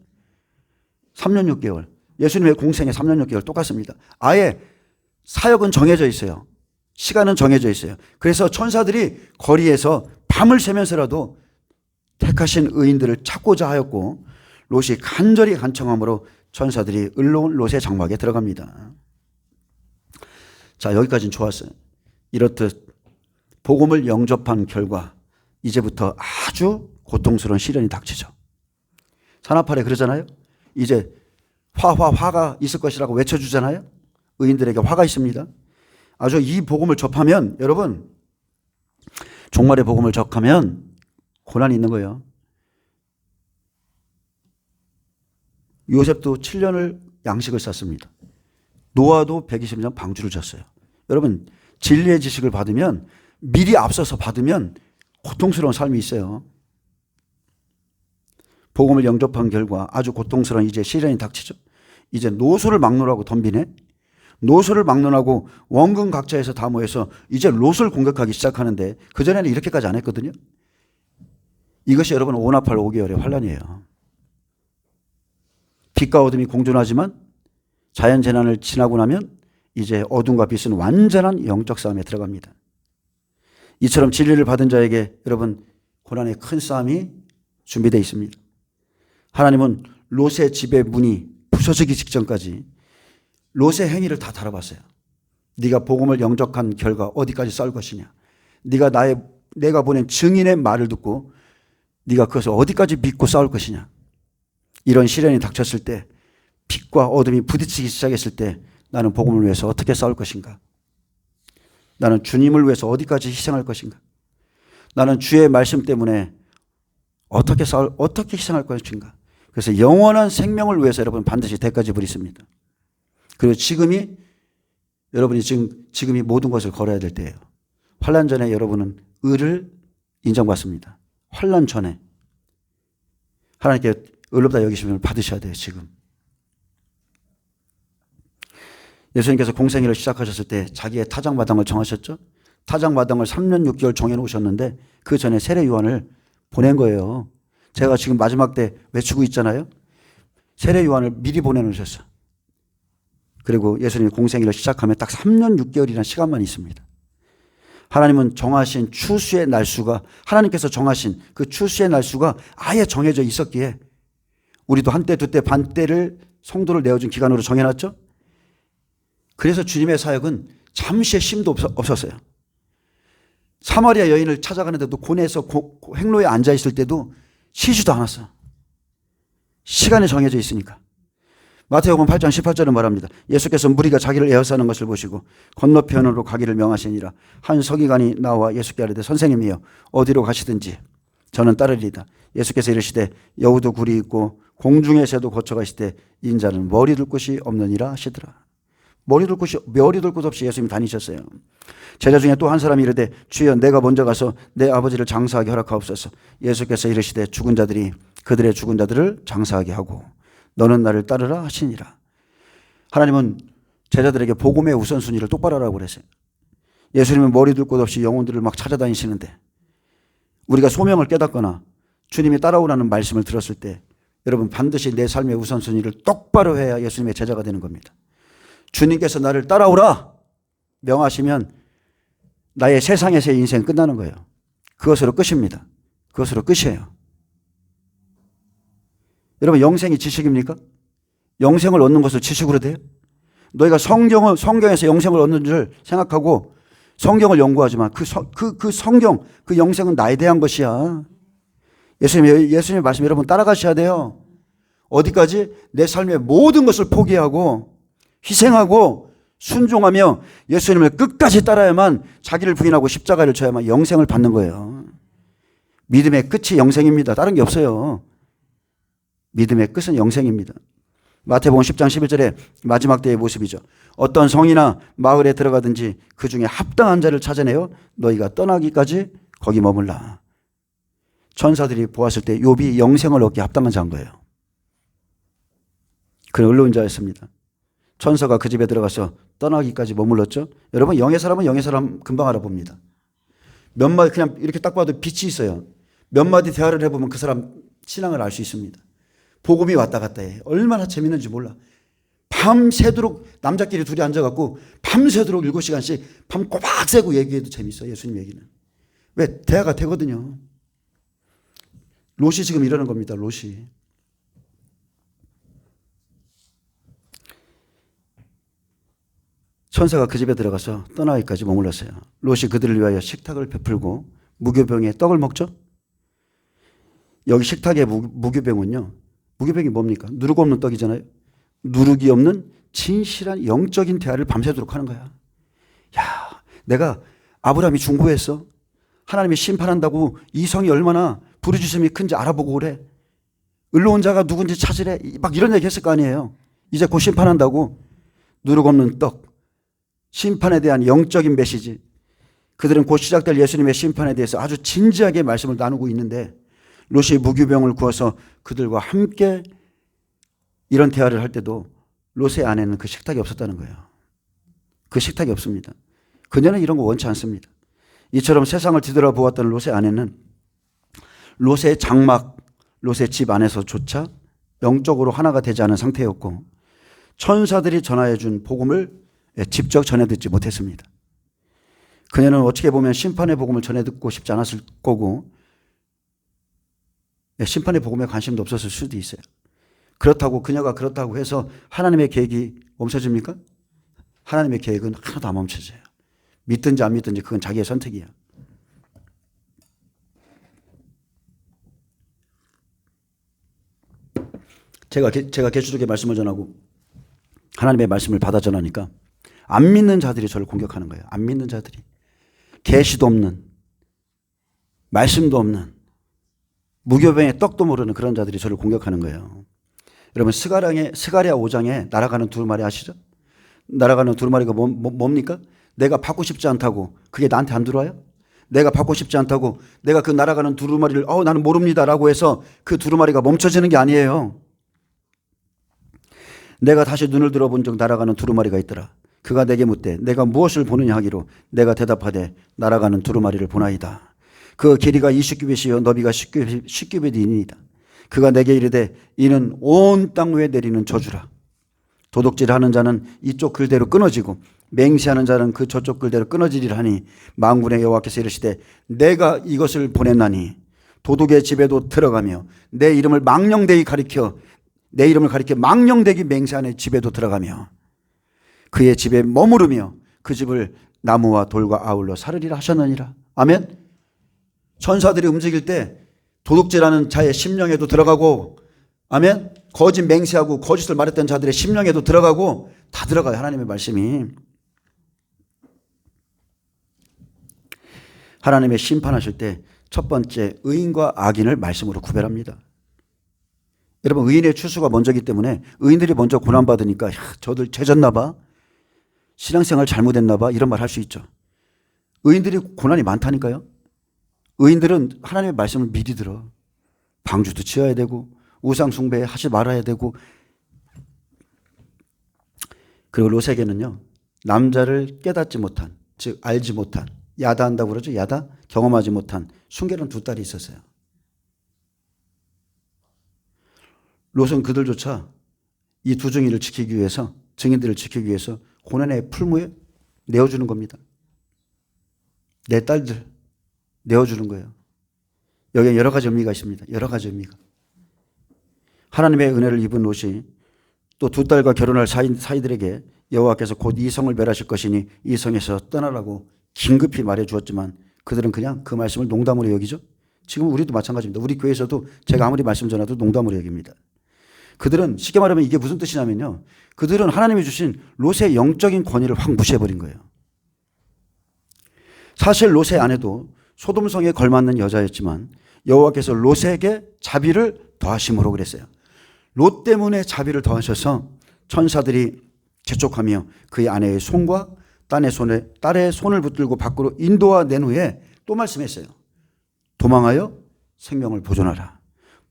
3년 6개월. 예수님의 공생의 3년 6개월 똑같습니다. 아예 사역은 정해져 있어요. 시간은 정해져 있어요. 그래서 천사들이 거리에서 밤을 새면서라도 택하신 의인들을 찾고자 하였고 롯이 간절히 간청함으로 천사들이 을로운 롯의 장막에 들어갑니다. 자, 여기까지는 좋았어요. 이렇듯 복음을 영접한 결과 이제부터 아주 고통스러운 시련이 닥치죠. 산하팔에 그러잖아요. 이제 화가 있을 것이라고 외쳐주잖아요. 의인들에게 화가 있습니다. 아주 이 복음을 접하면 여러분 종말의 복음을 접하면 고난이 있는 거예요. 요셉도 7년을 양식을 쌌습니다. 노아도 120년 방주를 졌어요. 여러분 진리의 지식을 받으면 미리 앞서서 받으면 고통스러운 삶이 있어요. 복음을 영접한 결과 아주 고통스러운 이제 시련이 닥치죠. 이제 노소를 막론하고 덤비네. 노소를 막론하고 원근 각자에서 다 모여서 이제 롯을 공격하기 시작하는데 그전에는 이렇게까지 안 했거든요. 이것이 여러분 오나팔 5개월의 환란이에요. 빛과 어둠이 공존하지만 자연재난을 지나고 나면 이제 어둠과 빛은 완전한 영적 싸움에 들어갑니다. 이처럼 진리를 받은 자에게 여러분 고난의 큰 싸움이 준비되어 있습니다. 하나님은 롯의 집의 문이 부서지기 직전까지 롯의 행위를 다 다뤄봤어요. 네가 복음을 영접한 결과 어디까지 싸울 것이냐. 내가 보낸 증인의 말을 듣고 네가 그것을 어디까지 믿고 싸울 것이냐. 이런 시련이 닥쳤을 때 빛과 어둠이 부딪히기 시작했을 때 나는 복음을 위해서 어떻게 싸울 것인가. 나는 주님을 위해서 어디까지 희생할 것인가. 나는 주의 말씀 때문에 어떻게 희생할 것인가. 그래서 영원한 생명을 위해서 여러분 반드시 대가 지불있습니다. 그리고 여러분이 지금이 모든 것을 걸어야 될 때예요. 환난 전에 여러분은 의를 인정받습니다. 환난 전에 하나님께 의롭다 여기심을 받으셔야 돼요. 지금 예수님께서 공생애를 시작하셨을 때 자기의 타작마당을 정하셨죠. 타작마당을 3년 6개월 정해놓으셨는데 그 전에 세례 요한을 보낸 거예요. 제가 지금 마지막 때 외치고 있잖아요. 세례 요한을 미리 보내놓으셨어요. 그리고 예수님이 공생애를 시작하면 딱 3년 6개월이라는 시간만 있습니다. 하나님은 정하신 추수의 날수가 하나님께서 정하신 그 추수의 날수가 아예 정해져 있었기에 우리도 한때 두때 반때를 성도를 내어준 기간으로 정해놨죠. 그래서 주님의 사역은 잠시의 쉼도 없었어요. 사마리아 여인을 찾아가는데도 고뇌에서 행로에 앉아있을 때도 쉬지도 않았어요. 시간이 정해져 있으니까. 마태복음 8장 18절은 말합니다. 예수께서 무리가 자기를 에워싸는 것을 보시고 건너편으로 가기를 명하시니라. 한 서기관이 나와 예수께 아뢰되 선생님이여 어디로 가시든지 저는 따르리이다. 예수께서 이르시되 여우도 굴이 있고 공중의 새도 거쳐가시되 인자는 머리 둘 곳이 없느니라 하시더라. 머리 둘 곳 없이 예수님이 다니셨어요. 제자 중에 또 한 사람이 이르되 주여 내가 먼저 가서 내 아버지를 장사하게 허락하옵소서. 예수께서 이르시되 죽은 자들이 그들의 죽은 자들을 장사하게 하고 너는 나를 따르라 하시니라. 하나님은 제자들에게 복음의 우선순위를 똑바로 하라고 그랬어요. 예수님은 머리 둘 곳 없이 영혼들을 막 찾아다니시는데 우리가 소명을 깨닫거나 주님이 따라오라는 말씀을 들었을 때 여러분 반드시 내 삶의 우선순위를 똑바로 해야 예수님의 제자가 되는 겁니다. 주님께서 나를 따라오라 명하시면 나의 세상에서의 인생 끝나는 거예요. 그것으로 끝입니다. 그것으로 끝이에요. 여러분 영생이 지식입니까? 영생을 얻는 것을 지식으로 돼요? 너희가 성경에서 영생을 얻는 줄 생각하고 성경을 연구하지만 그 성경, 그 영생은 나에 대한 것이야. 예수님의 말씀 여러분 따라가셔야 돼요. 어디까지? 내 삶의 모든 것을 포기하고 희생하고 순종하며 예수님을 끝까지 따라야만 자기를 부인하고 십자가를 져야만 영생을 받는 거예요. 믿음의 끝이 영생입니다. 다른 게 없어요. 믿음의 끝은 영생입니다. 마태복음 10장 11절에 마지막 때의 모습이죠. 어떤 성이나 마을에 들어가든지 그 중에 합당한 자를 찾아내어 너희가 떠나기까지 거기 머물라. 천사들이 보았을 때 욥이 영생을 얻기 합당한 자인 거예요. 그는 의로운 자였습니다. 천사가 그 집에 들어가서 떠나기까지 머물렀죠. 여러분 영의 사람은 영의 사람 금방 알아봅니다. 몇 마디 그냥 이렇게 딱 봐도 빛이 있어요. 몇 마디 대화를 해보면 그 사람 신앙을 알 수 있습니다. 복음이 왔다 갔다 해. 얼마나 재밌는지 몰라. 밤새도록 남자끼리 둘이 앉아갖고 밤새도록 7시간씩 밤 꼬박 새고 얘기해도 재밌어요. 예수님 얘기는. 왜? 대화가 되거든요. 롯이 지금 이러는 겁니다. 롯이. 천사가 그 집에 들어가서 떠나기까지 머물렀어요. 롯이 그들을 위하여 식탁을 베풀고 무교병에 떡을 먹죠. 여기 식탁의 무교병은요. 무교병이 뭡니까? 누룩 없는 떡이잖아요. 누룩이 없는 진실한 영적인 대화를 밤새도록 하는 거야. 야, 내가 아브라함이 중보했어. 하나님이 심판한다고 이 성이 얼마나 부르짖음이 큰지 알아보고 그래. 의로운 자가 누군지 찾으래. 막 이런 얘기 했을 거 아니에요. 이제 곧 심판한다고. 누룩 없는 떡. 심판에 대한 영적인 메시지. 그들은 곧 시작될 예수님의 심판에 대해서 아주 진지하게 말씀을 나누고 있는데 롯이 무교병을 구워서 그들과 함께 이런 대화를 할 때도 롯의 안에는 그 식탁이 없었다는 거예요. 그 식탁이 없습니다. 그녀는 이런 거 원치 않습니다. 이처럼 세상을 뒤돌아보았던 롯의 안에는 롯의 장막, 롯의 집 안에서조차 영적으로 하나가 되지 않은 상태였고 천사들이 전하여 준 복음을 직접 전해 듣지 못했습니다. 그녀는 어떻게 보면 심판의 복음을 전해 듣고 싶지 않았을 거고 심판의 복음에 관심도 없었을 수도 있어요. 그렇다고 그녀가 그렇다고 해서 하나님의 계획이 멈춰집니까? 하나님의 계획은 하나도 안 멈춰져요. 믿든지 안 믿든지 그건 자기의 선택이야. 제가 계시록의 말씀을 전하고 하나님의 말씀을 받아 전하니까 안 믿는 자들이 저를 공격하는 거예요. 안 믿는 자들이. 계시도 없는, 말씀도 없는, 무교병의 떡도 모르는 그런 자들이 저를 공격하는 거예요. 여러분 스가랴 5장에 날아가는 두루마리 아시죠? 날아가는 두루마리가 뭡니까? 내가 받고 싶지 않다고 그게 나한테 안 들어와요? 내가 받고 싶지 않다고 내가 그 날아가는 두루마리를 나는 모릅니다 라고 해서 그 두루마리가 멈춰지는 게 아니에요. 내가 다시 눈을 들어본 적 날아가는 두루마리가 있더라. 그가 내게 묻되 내가 무엇을 보느냐 하기로 내가 대답하되 날아가는 두루마리를 보나이다. 그 길이가 20규빗이요 너비가 10규빗이니이다. 그가 내게 이르되 이는 온 땅 위에 내리는 저주라. 도둑질하는 자는 이쪽 글대로 끊어지고 맹세하는 자는 그 저쪽 글대로 끊어지리라 하니 만군의 여호와께서 이르시되 내가 이것을 보냈나니 도둑의 집에도 들어가며 내 이름을 가리켜 망령되기 맹세하는 집에도 들어가며 그의 집에 머무르며 그 집을 나무와 돌과 아울러 사르리라 하셨느니라. 아멘. 천사들이 움직일 때 도둑질하는 자의 심령에도 들어가고 아멘. 거짓 맹세하고 거짓을 말했던 자들의 심령에도 들어가고 다 들어가요. 하나님의 말씀이. 하나님의 심판하실 때 첫 번째 의인과 악인을 말씀으로 구별합니다. 여러분, 의인의 추수가 먼저기 때문에 의인들이 먼저 고난받으니까 저들 죄졌나 봐, 신앙생활 잘못했나 봐, 이런 말 할 수 있죠. 의인들이 고난이 많다니까요. 의인들은 하나님의 말씀을 미리 들어. 방주도 지어야 되고 우상 숭배 하지 말아야 되고. 그리고 롯에게는요, 남자를 깨닫지 못한, 즉 알지 못한, 야다한다고 그러죠. 야다, 경험하지 못한 순결한 두 딸이 있었어요. 롯은 그들조차 이 두 증인을 지키기 위해서, 증인들을 지키기 위해서 고난의 풀무에 내어주는 겁니다. 내 딸들 내어주는 거예요. 여기에 여러 가지 의미가 있습니다. 여러 가지 의미가. 하나님의 은혜를 입은 롯이 또 두 딸과 결혼할 사이들에게 여호와께서 곧 이 성을 멸하실 것이니 이 성에서 떠나라고 긴급히 말해 주었지만 그들은 그냥 그 말씀을 농담으로 여기죠. 지금 우리도 마찬가지입니다. 우리 교회에서도 제가 아무리 말씀 전해도 농담으로 여깁니다. 그들은 쉽게 말하면 이게 무슨 뜻이냐면요, 그들은 하나님이 주신 롯의 영적인 권위를 확 무시해버린 거예요. 사실 롯의 아내도 소돔성에 걸맞는 여자였지만 여호와께서 롯에게 자비를 더하심으로 그랬어요. 롯 때문에 자비를 더하셔서 천사들이 재촉하며 그의 아내의 손과 딸의 손을 붙들고 밖으로 인도하 낸 후에 또 말씀했어요. 도망하여 생명을 보존하라.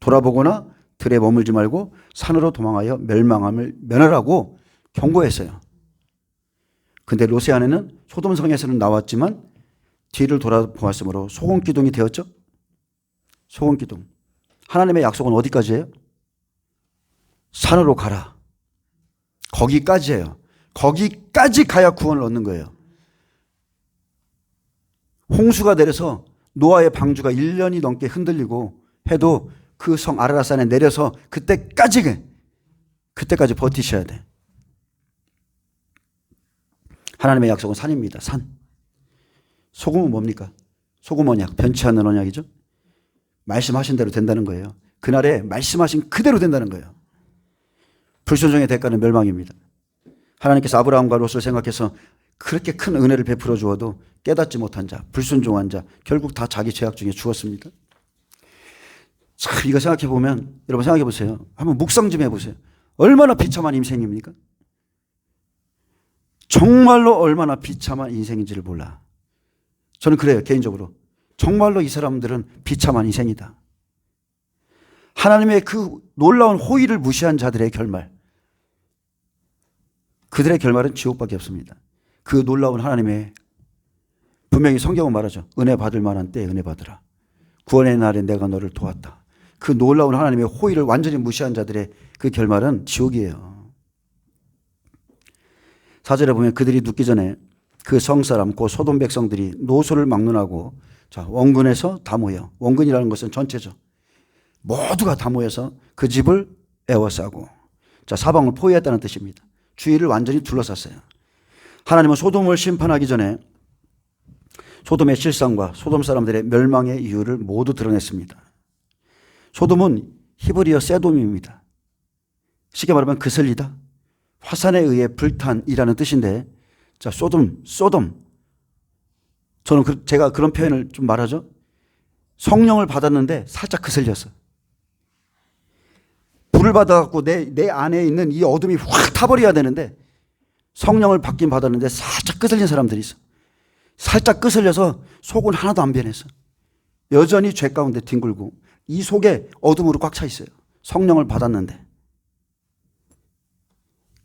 돌아보거나 들에 머물지 말고 산으로 도망하여 멸망함을 면하라고 경고했어요. 근데 롯의 아내는 소돔성에서는 나왔지만 뒤를 돌아보았으므로 소금기둥이 되었죠. 소금기둥. 하나님의 약속은 어디까지예요? 산으로 가라. 거기까지예요. 거기까지 가야 구원을 얻는 거예요. 홍수가 내려서 노아의 방주가 1년이 넘게 흔들리고 해도 그 성 아라랏산에 내려서 그때까지 버티셔야 돼. 하나님의 약속은 산입니다. 산. 소금은 뭡니까? 소금 언약, 변치 않는 언약이죠. 말씀하신 대로 된다는 거예요. 그날에 말씀하신 그대로 된다는 거예요. 불순종의 대가는 멸망입니다. 하나님께서 아브라함과 롯을 생각해서 그렇게 큰 은혜를 베풀어 주어도 깨닫지 못한 자, 불순종한 자, 결국 다 자기 죄악 중에 죽었습니다. 참, 이거 생각해 보면, 여러분 생각해 보세요. 한번 묵상 좀 해보세요. 얼마나 비참한 인생입니까? 정말로 얼마나 비참한 인생인지를 몰라. 저는 그래요, 개인적으로. 정말로 이 사람들은 비참한 인생이다. 하나님의 그 놀라운 호의를 무시한 자들의 결말. 그들의 결말은 지옥밖에 없습니다. 그 놀라운 하나님의, 분명히 성경은 말하죠. 은혜 받을 만한 때에 은혜 받으라. 구원의 날에 내가 너를 도왔다. 그 놀라운 하나님의 호의를 완전히 무시한 자들의 그 결말은 지옥이에요. 4절에 보면 그들이 눕기 전에 그 성사람 곧 소돔 백성들이 노소를 막론하고, 자, 원군에서 다 모여. 원군이라는 것은 전체죠. 모두가 다 모여서 그 집을 에워싸고, 자, 사방을 포위했다는 뜻입니다. 주위를 완전히 둘러쌌어요. 하나님은 소돔을 심판하기 전에 소돔의 실상과 소돔 사람들의 멸망의 이유를 모두 드러냈습니다. 소돔은 히브리어 세돔입니다. 쉽게 말하면 그슬리다, 화산에 의해 불탄이라는 뜻인데, 자, 소돔. 저는 제가 그런 표현을 좀 말하죠. 성령을 받았는데 살짝 그슬렸어. 불을 받아갖고 내 안에 있는 이 어둠이 확 타버려야 되는데 성령을 받긴 받았는데 살짝 끄슬린 사람들이 있어. 살짝 끄슬려서 속은 하나도 안 변했어. 여전히 죄 가운데 뒹굴고 이 속에 어둠으로 꽉 차 있어요. 성령을 받았는데.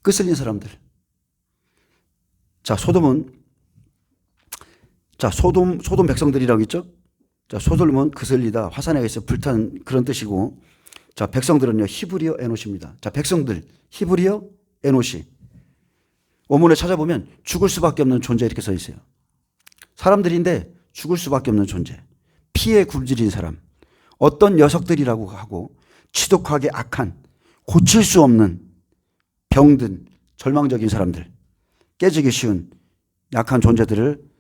끄슬린 사람들. 자, 소돔 백성들이라고 있죠? 자, 소돔은 그슬리다, 화산에 의해서 불탄 그런 뜻이고, 자, 백성들은요, 히브리어 에노시입니다. 자, 백성들, 히브리어 에노시. 원문에 찾아보면 죽을 수밖에 없는 존재 이렇게 써 있어요. 사람들인데 죽을 수밖에 없는 존재. 피에 굶주린 사람. 어떤 녀석들이라고 하고 지독하게 악한, 고칠 수 없는 병든 절망적인 사람들. 깨지기 쉬운 약한 존재들을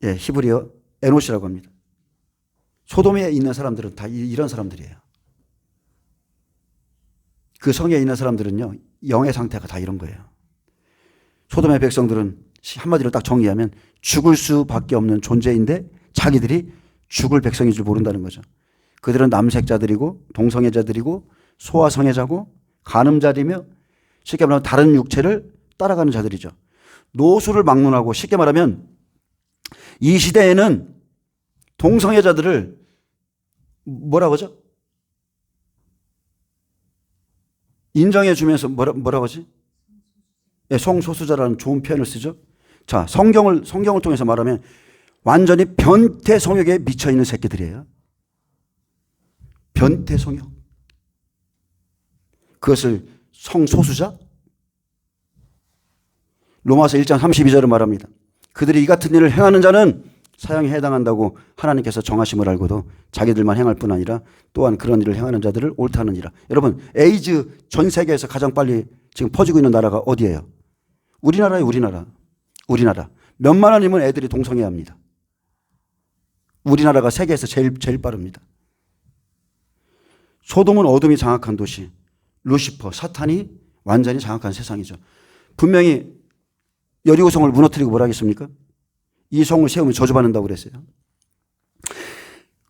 히브리어 에노시라고 합니다. 소돔에 있는 사람들은 다 이런 사람들이에요. 그 성에 있는 사람들은요, 영의 상태가 다 이런 거예요. 소돔의 백성들은 한마디로 딱 정리하면 죽을 수밖에 없는 존재인데 자기들이 죽을 백성인 줄 모른다는 거죠. 그들은 남색자들이고 동성애자들이고 소아성애자고 간음자들이며 쉽게 말하면 다른 육체를 따라가는 자들이죠. 노수를 막론하고 쉽게 말하면 이 시대에는 동성애자들을 뭐라고 하죠? 인정해 주면서 뭐라고 하지? 네, 성소수자라는 좋은 표현을 쓰죠. 자, 성경을 통해서 말하면 완전히 변태 성욕에 미쳐 있는 새끼들이에요. 변태 성욕. 그것을 성소수자? 로마서 1장 32절을 말합니다. 그들이 이 같은 일을 행하는 자는 사형에 해당한다고 하나님께서 정하심을 알고도 자기들만 행할 뿐 아니라 또한 그런 일을 행하는 자들을 옳다느니라. 여러분, 에이즈 전 세계에서 가장 빨리 지금 퍼지고 있는 나라가 어디예요? 우리나라예요. 우리나라. 몇만 원이면 애들이 동성애합니다. 우리나라가 세계에서 제일 빠릅니다. 소돔은 어둠이 장악한 도시, 루시퍼, 사탄이 완전히 장악한 세상이죠. 분명히 여리고성을 무너뜨리고 뭐라 하겠습니까? 이 성을 세우면 저주받는다고 그랬어요.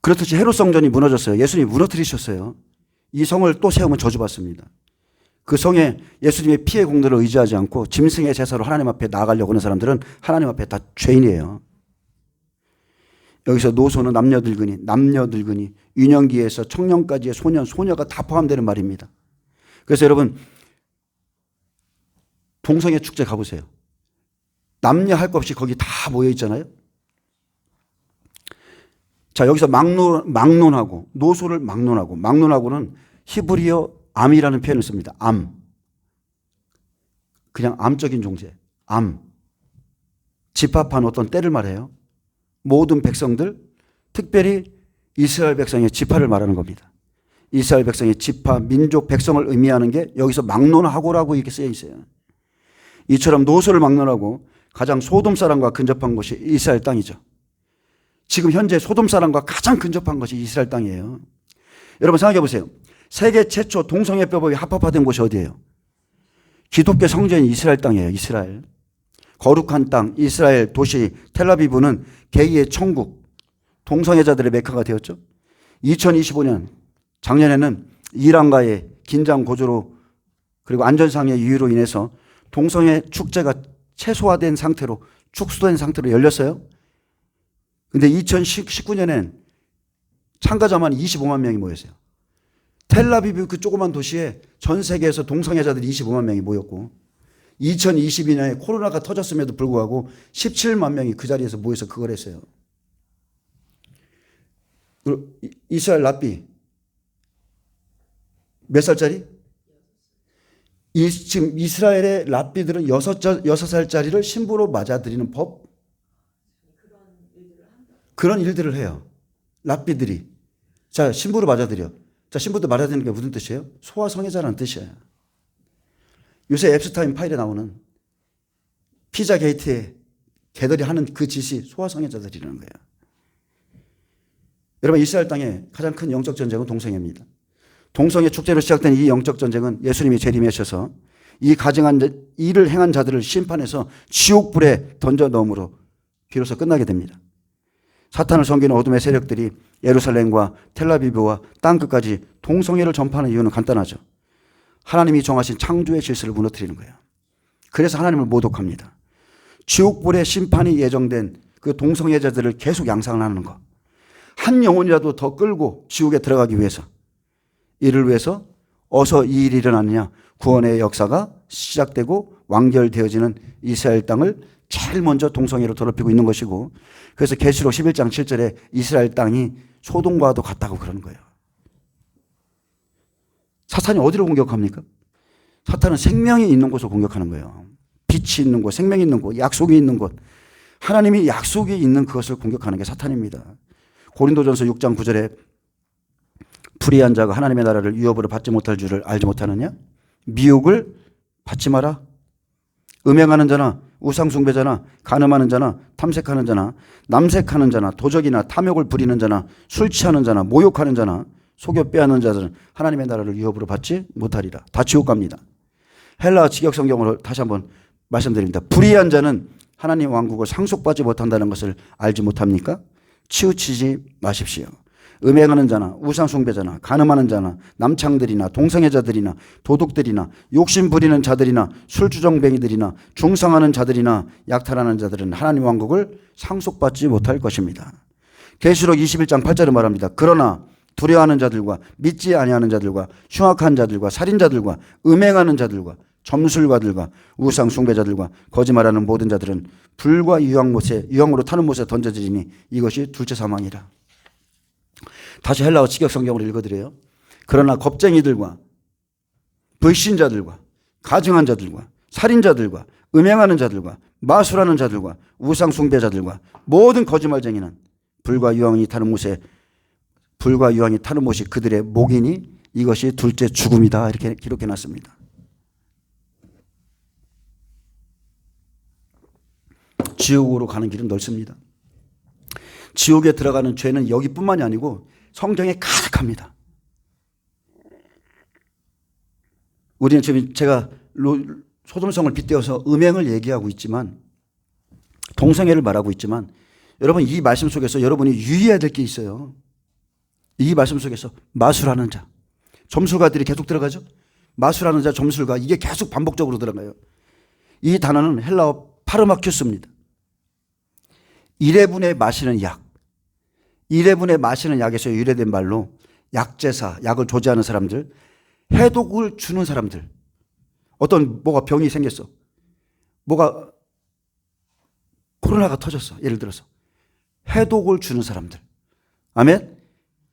그렇듯이 헤롯 성전이 무너졌어요. 예수님이 무너뜨리셨어요. 이 성을 또 세우면 저주받습니다. 그 성에 예수님의 피의 공로를 의지하지 않고 짐승의 제사로 하나님 앞에 나아가려고 하는 사람들은 하나님 앞에 다 죄인이에요. 여기서 노소는 남녀들근이, 유년기에서 청년까지의 소녀가 다 포함되는 말입니다. 그래서 여러분, 동성애 축제 가보세요. 남녀 할 것 없이 거기 다 모여 있잖아요. 자, 여기서 막론하고, 노소를 막론하고는 히브리어 암이라는 표현을 씁니다. 암. 그냥 암적인 존재. 암. 집합한 어떤 때를 말해요. 모든 백성들, 특별히 이스라엘 백성의 지파를 말하는 겁니다. 이스라엘 백성의 지파, 민족, 백성을 의미하는 게 여기서 막론하고라고 이렇게 쓰여 있어요. 이처럼 노소를 막론하고 가장 소돔 사람과 근접한 곳이 이스라엘 땅이죠. 지금 현재 소돔 사람과 가장 근접한 것이 이스라엘 땅이에요. 여러분 생각해 보세요. 세계 최초 동성애법이 합법화된 곳이 어디예요? 기독교 성전이 이스라엘 땅이에요. 이스라엘. 거룩한 땅, 이스라엘 도시 텔아비브는 게이의 천국, 동성애자들의 메카가 되었죠. 2025년 작년에는 이란과의 긴장 고조로 그리고 안전상의 이유로 인해서 동성애 축제가 최소화된 상태로 축소된 상태로 열렸어요. 근데 2019년엔 참가자만 25만 명이 모였어요. 텔아비브 그 조그만 도시에 전 세계에서 동성애자들이 25만 명이 모였고 2022년에 코로나가 터졌음에도 불구하고 17만 명이 그 자리에서 모여서 그걸 했어요. 이스라엘 랍비 몇 살짜리? 지금 이스라엘의 랍비들은 6살짜리를 신부로 맞아들이는 법? 그런 일들을 해요. 랍비들이. 자, 신부로 맞아들여. 자, 신부도 맞아들이는 게 무슨 뜻이에요? 소아성애자라는 뜻이에요. 요새 앱스타인 파일에 나오는 피자 게이트에 걔들이 하는 그 짓이 소아성애자들이라는 거예요. 여러분, 이스라엘 땅의 가장 큰 영적 전쟁은 동성애입니다. 동성애 축제로 시작된 이 영적 전쟁은 예수님이 재림하셔서 이 일을 행한 자들을 심판해서 지옥불에 던져 넣음으로 비로소 끝나게 됩니다. 사탄을 섬기는 어둠의 세력들이 예루살렘과 텔아비브와 땅끝까지 동성애를 전파하는 이유는 간단하죠. 하나님이 정하신 창조의 질서를 무너뜨리는 거예요. 그래서 하나님을 모독합니다. 지옥불의 심판이 예정된 그 동성애자들을 계속 양상을 하는 것. 한 영혼이라도 더 끌고 지옥에 들어가기 위해서, 이를 위해서 어서 이 일이 일어나느냐, 구원의 역사가 시작되고 완결되어지는 이스라엘 땅을 제일 먼저 동성애로 더럽히고 있는 것이고, 그래서 계시록 11장 7절에 이스라엘 땅이 소돔과도 같다고 그러는 거예요. 사탄이 어디로 공격합니까? 사탄은 생명이 있는 곳을 공격하는 거예요. 빛이 있는 곳, 생명이 있는 곳, 약속이 있는 곳, 하나님이 약속이 있는 그것을 공격하는 게 사탄입니다. 고린도전서 6장 9절에 불의한 자가 하나님의 나라를 유업으로 받지 못할 줄을 알지 못하느냐? 미혹을 받지 마라. 음행하는 자나 우상숭배자나 간음하는 자나 탐색하는 자나 남색하는 자나 도적이나 탐욕을 부리는 자나 술 취하는 자나 모욕하는 자나 속여 빼앗는 자들은 하나님의 나라를 유업으로 받지 못하리라. 다 지옥 갑니다. 헬라어 직역 성경으로 다시 한번 말씀드립니다. 불의한 자는 하나님 왕국을 상속받지 못한다는 것을 알지 못합니까? 치우치지 마십시오. 음행하는 자나 우상 숭배자나 간음하는 자나 남창들이나 동성애자들이나 도둑들이나 욕심 부리는 자들이나 술주정뱅이들이나 중상하는 자들이나 약탈하는 자들은 하나님 왕국을 상속받지 못할 것입니다. 계시록 21장 8절에 말합니다. 그러나 두려워하는 자들과 믿지 아니하는 자들과 흉악한 자들과 살인자들과 음행하는 자들과 점술가들과 우상 숭배자들과 거짓말하는 모든 자들은 불과 유황으로 타는 못에 던져지니 이것이 둘째 사망이라. 다시 헬라어 직역 성경으로 읽어드려요. 그러나 겁쟁이들과 불신자들과 가증한 자들과 살인자들과 음행하는 자들과 마술하는 자들과 우상 숭배자들과 모든 거짓말쟁이는 불과 유황이 타는 못이 그들의 목이니 이것이 둘째 죽음이다. 이렇게 기록해 놨습니다. 지옥으로 가는 길은 넓습니다. 지옥에 들어가는 죄는 여기뿐만이 아니고 성경에 가득합니다. 우리는 지금 제가 소돔성을 빗대어서 음행을 얘기하고 있지만 동성애를 말하고 있지만 여러분 이 말씀 속에서 여러분이 유의해야 될 게 있어요. 이 말씀 속에서 마술하는 자, 점술가들이 계속 들어가죠. 마술하는 자, 점술가 이게 계속 반복적으로 들어가요. 이 단어는 헬라어 파르마큐스입니다. 1회분에 마시는 약. 1회분에 마시는 약에서 유래된 말로 약제사, 약을 조제하는 사람들, 해독을 주는 사람들. 어떤 뭐가 병이 생겼어. 뭐가 코로나가 터졌어. 예를 들어서. 해독을 주는 사람들. 아멘?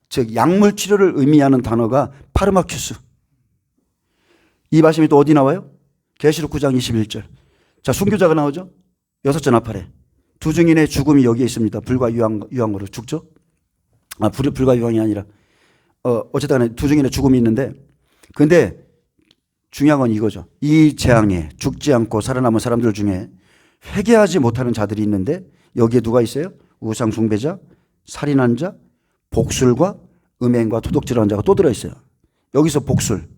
즉 약물 치료를 의미하는 단어가 파르마큐스. 이 말씀이 또 어디 나와요? 계시록 9장 21절. 자, 순교자가 나오죠? 6전 앞팔에. 두 증인의 죽음이 여기에 있습니다. 불과 유황으로 죽죠? 불과 유황이 아니라 어쨌든 간에 두 증인의 죽음이 있는데 근데 중요한 건 이거죠. 이 재앙에 죽지 않고 살아남은 사람들 중에 회개하지 못하는 자들이 있는데 여기에 누가 있어요? 우상 숭배자, 살인한 자, 복술과 음행과 도둑질하는 자가 또 들어있어요. 여기서 복술.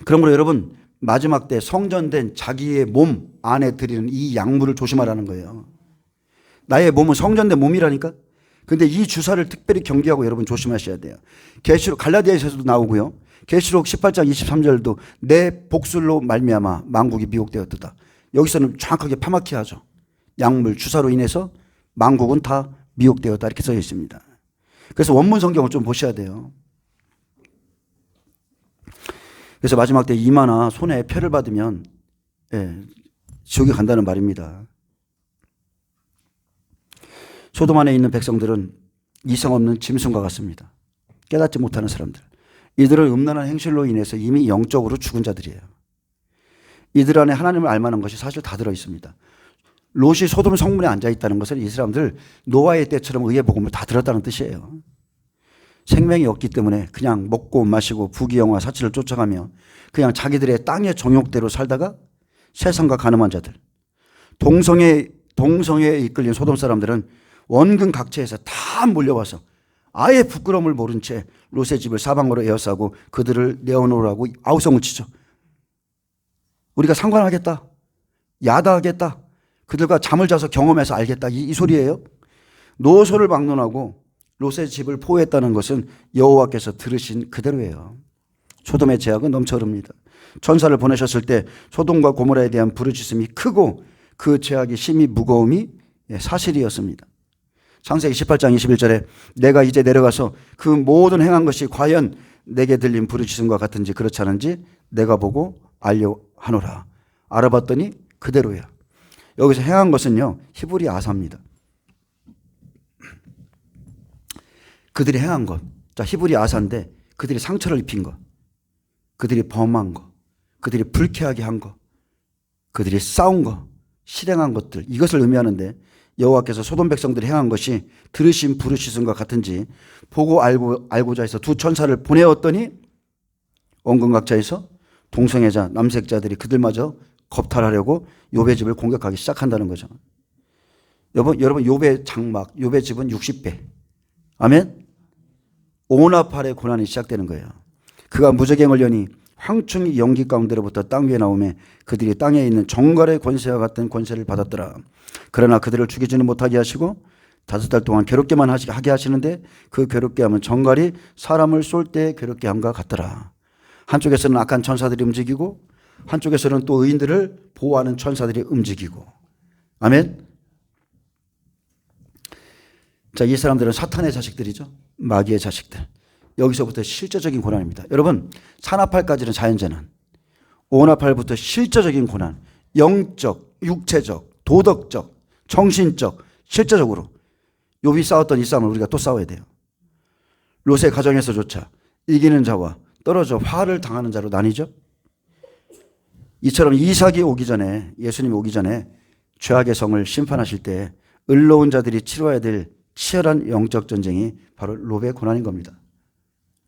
그러므로 여러분 마지막 때 성전된 자기의 몸 안에 들이는 이 약물을 조심하라는 거예요. 나의 몸은 성전된 몸이라니까. 근데 이 주사를 특별히 경계하고 여러분 조심하셔야 돼요. 계시록 갈라디아에서도 나오고요. 계시록 18장 23절도 내 복술로 말미암아 만국이 미혹되었도다. 여기서는 정확하게 파마키 하죠. 약물 주사로 인해서 만국은 다 미혹되었다 이렇게 써 있습니다. 그래서 원문 성경을 좀 보셔야 돼요. 그래서 마지막 때 이마나 손에 표를 받으면 지옥에 간다는 말입니다. 소돔 안에 있는 백성들은 이성 없는 짐승과 같습니다. 깨닫지 못하는 사람들. 이들은 음란한 행실로 인해서 이미 영적으로 죽은 자들이에요. 이들 안에 하나님을 알만한 것이 사실 다 들어있습니다. 롯이 소돔 성문에 앉아있다는 것은 이 사람들 노아의 때처럼 의의 복음을 다 들었다는 뜻이에요. 생명이 없기 때문에 그냥 먹고 마시고 부귀영화 사치를 쫓아가며 그냥 자기들의 땅의 정욕대로 살다가 세상과 간음한 자들. 동성애에 이끌린 소돔 사람들은 원근 각처에서 다 몰려와서 아예 부끄러움을 모른 채 롯의 집을 사방으로 에워싸고 그들을 내어놓으라고 아우성을 치죠. 우리가 상관하겠다. 야다하겠다. 그들과 잠을 자서 경험해서 알겠다. 이 소리예요. 노소를 막론하고 롯의 집을 포위했다는 것은 여호와께서 들으신 그대로예요. 소돔의 죄악은 넘쳐 흐릅니다. 천사를 보내셨을 때 소돔과 고모라에 대한 부르짖음이 크고 그 죄악이 심히 무거움이 사실이었습니다. 창세기 18장 21절에 내가 이제 내려가서 그 모든 행한 것이 과연 내게 들린 부르짖음과 같은지 그렇지 않은지 내가 보고 알려 하노라. 알아봤더니 그대로야. 여기서 행한 것은요 히브리 아사입니다. 그들이 행한 것. 자, 히브리 아사인데 그들이 상처를 입힌 것. 그들이 범한 것. 그들이 불쾌하게 한 것. 그들이 싸운 것. 실행한 것들. 이것을 의미하는데 여호와께서 소돔 백성들이 행한 것이 들으신 부르짖음과 같은지 보고 알고자 해서 두 천사를 보내었더니 원근각자에서 동성애자, 남색자들이 그들마저 겁탈하려고 욥의 집을 공격하기 시작한다는 거죠. 여러분 욥의 장막, 욥의 집은 60배. 아멘? 오나팔의 고난이 시작되는 거예요. 그가 무저갱을 여니 황충이 연기 가운데로부터 땅 위에 나오매 그들이 땅에 있는 정갈의 권세와 같은 권세를 받았더라. 그러나 그들을 죽이지는 못하게 하시고 5달 동안 괴롭게만 하게 하시는데 그 괴롭게 함은 정갈이 사람을 쏠 때 괴롭게 함과 같더라. 한쪽에서는 악한 천사들이 움직이고 한쪽에서는 또 의인들을 보호하는 천사들이 움직이고. 아멘. 자, 이 사람들은 사탄의 자식들이죠. 마귀의 자식들. 여기서부터 실제적인 고난입니다. 여러분, 산나팔까지는 자연재난, 오나팔부터 실제적인 고난, 영적, 육체적, 도덕적, 정신적, 실제적으로 욥이 싸웠던 이 싸움을 우리가 또 싸워야 돼요. 롯의 가정에서조차 이기는 자와 떨어져 화를 당하는 자로 나뉘죠. 이처럼 이삭이 오기 전에, 예수님이 오기 전에 죄악의 성을 심판하실 때 의로운 자들이 치러야 될 치열한 영적 전쟁이 바로 롯의 고난인 겁니다.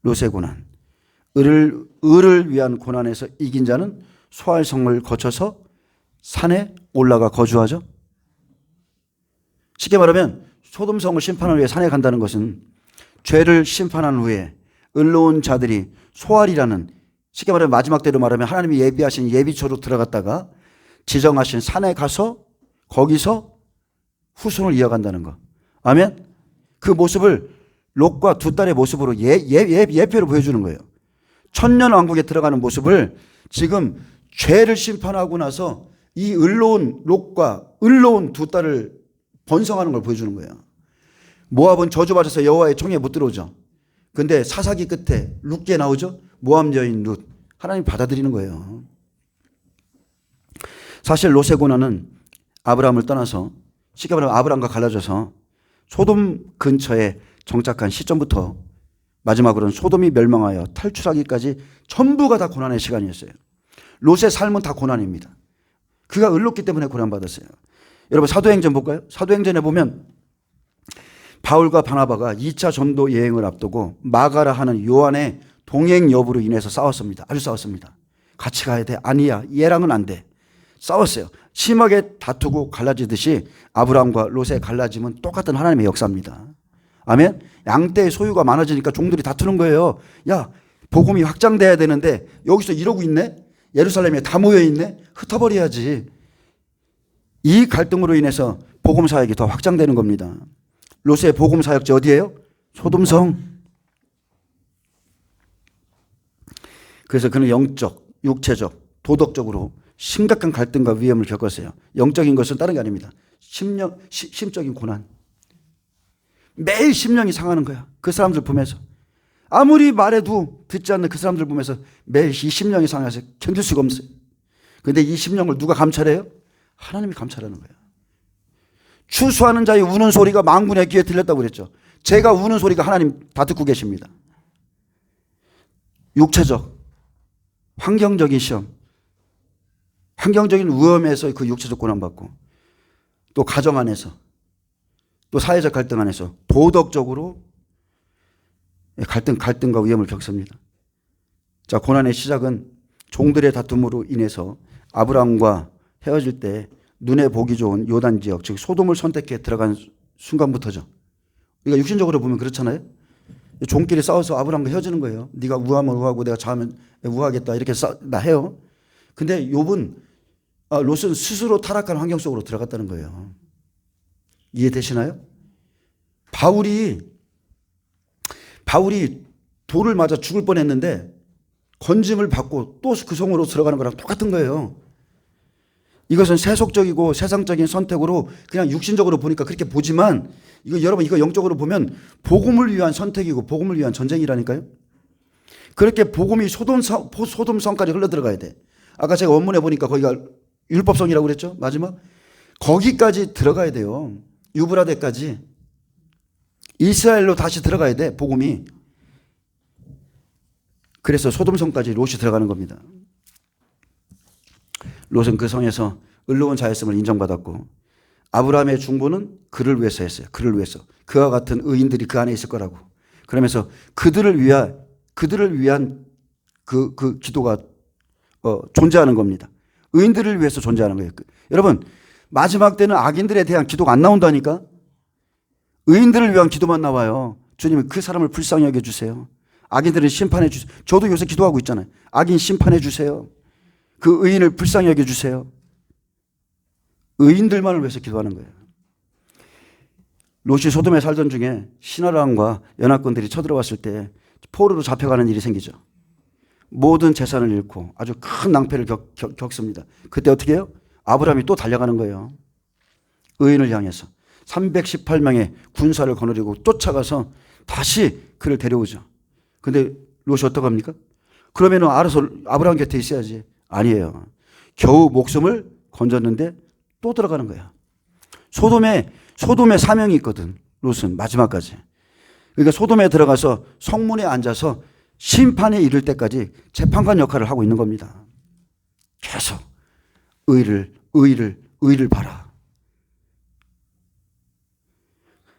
롯의 고난. 의를 위한 고난에서 이긴 자는 소알성을 거쳐서 산에 올라가 거주하죠. 쉽게 말하면 소돔성을 심판하기 위해 산에 간다는 것은 죄를 심판한 후에 의로운 자들이 소알이라는, 쉽게 말하면 마지막 때로 말하면 하나님이 예비하신 예비초로 들어갔다가 지정하신 산에 가서 거기서 후손을 이어간다는 것. 아멘. 그 모습을 롯과 두 딸의 모습으로 예표로 보여주는 거예요. 천년왕국에 들어가는 모습을 지금 죄를 심판하고 나서 이 의로운 롯과 의로운 두 딸을 번성하는 걸 보여주는 거예요. 모압은 저주받아서 여호와의 총에 못 들어오죠. 근데 사사기 끝에 룻기에 나오죠. 모압 여인 룻. 하나님 받아들이는 거예요. 사실 롯의 고난은 아브라함을 떠나서, 쉽게 말하면 아브라함과 갈라져서 소돔 근처에 정착한 시점부터 마지막으로는 소돔이 멸망하여 탈출하기까지 전부가 다 고난의 시간이었어요. 롯의 삶은 다 고난입니다. 그가 의롭기 때문에 고난받았어요. 여러분 사도행전 볼까요? 사도행전에 보면 바울과 바나바가 2차 전도 여행을 앞두고 마가라 하는 요한의 동행 여부로 인해서 싸웠습니다. 아주 싸웠습니다. 같이 가야 돼. 아니야. 얘랑은 안 돼. 싸웠어요. 심하게 다투고 갈라지듯이 아브라함과 롯의 갈라짐은 똑같은 하나님의 역사입니다. 아멘. 양떼의 소유가 많아지니까 종들이 다투는 거예요. 야, 복음이 확장돼야 되는데 여기서 이러고 있네. 예루살렘에 다 모여 있네. 흩어버려야지. 이 갈등으로 인해서 복음 사역이 더 확장되는 겁니다. 롯의 복음 사역지 어디예요? 소돔성. 그래서 그는 영적, 육체적, 도덕적으로 심각한 갈등과 위험을 겪었어요. 영적인 것은 다른 게 아닙니다. 심적인 고난. 매일 심령이 상하는 거야. 그 사람들 보면서. 아무리 말해도 듣지 않는 그 사람들 보면서 매일 이 심령이 상해서 견딜 수가 없어요. 그런데 이 심령을 누가 감찰해요? 하나님이 감찰하는 거예요. 추수하는 자의 우는 소리가 만군의 귀에 들렸다고 그랬죠. 제가 우는 소리가 하나님 다 듣고 계십니다. 육체적, 환경적인 시험, 환경적인 위험에서 그 육체적 고난받고, 또 가정 안에서, 또 사회적 갈등 안에서 도덕적으로 갈등과 위험을 겪습니다. 자, 고난의 시작은 종들의 다툼으로 인해서 아브라함과 헤어질 때 눈에 보기 좋은 요단 지역, 즉 소돔을 선택해 들어간 순간부터죠. 우리가 육신적으로 보면 그렇잖아요. 종끼리 싸워서 아브라함과 헤어지는 거예요. 네가 우하면 우하고 내가 자하면 우하겠다 이렇게 나 해요. 근데 욥은 롯은 스스로 타락한 환경 속으로 들어갔다는 거예요. 이해되시나요? 바울이 돌을 맞아 죽을 뻔했는데 건짐을 받고 또 그 성으로 들어가는 거랑 똑같은 거예요. 이것은 세속적이고 세상적인 선택으로 그냥 육신적으로 보니까 그렇게 보지만 여러분 이거 영적으로 보면 복음을 위한 선택이고 복음을 위한 전쟁이라니까요. 그렇게 복음이 소돔성까지 흘러들어가야 돼. 아까 제가 원문에 보니까 거기가 율법성이라고 그랬죠. 마지막 거기까지 들어가야 돼요. 유브라데까지 이스라엘로 다시 들어가야 돼. 복음이. 그래서 소돔성까지 롯이 들어가는 겁니다. 롯은 그 성에서 의로운 자였음을 인정받았고 아브라함의 중보는 그를 위해서 했어요. 그를 위해서. 그와 같은 의인들이 그 안에 있을 거라고. 그러면서 그들을 위한 그 기도가 존재하는 겁니다. 의인들을 위해서 존재하는 거예요. 여러분 마지막 때는 악인들에 대한 기도가 안 나온다니까. 의인들을 위한 기도만 나와요. 주님은 그 사람을 불쌍히 여겨주세요. 악인들은 심판해 주세요. 저도 요새 기도하고 있잖아요. 악인 심판해 주세요. 그 의인을 불쌍히 여겨주세요. 의인들만을 위해서 기도하는 거예요. 롯이 소돔에 살던 중에 신하랑과 연합군들이 쳐들어왔을 때 포로로 잡혀가는 일이 생기죠. 모든 재산을 잃고 아주 큰 낭패를 겪습니다. 그때 어떻게 해요? 아브라함이 또 달려가는 거예요. 의인을 향해서 318명의 군사를 거느리고 쫓아가서 다시 그를 데려오죠. 근데 롯이 어떡합니까? 그러면은 알아서 아브라함 곁에 있어야지. 아니에요. 겨우 목숨을 건졌는데 또 들어가는 거야. 소돔에 사명이 있거든. 롯은 마지막까지. 그러니까 소돔에 들어가서 성문에 앉아서 심판에 이를 때까지 재판관 역할을 하고 있는 겁니다. 계속 의를 봐라.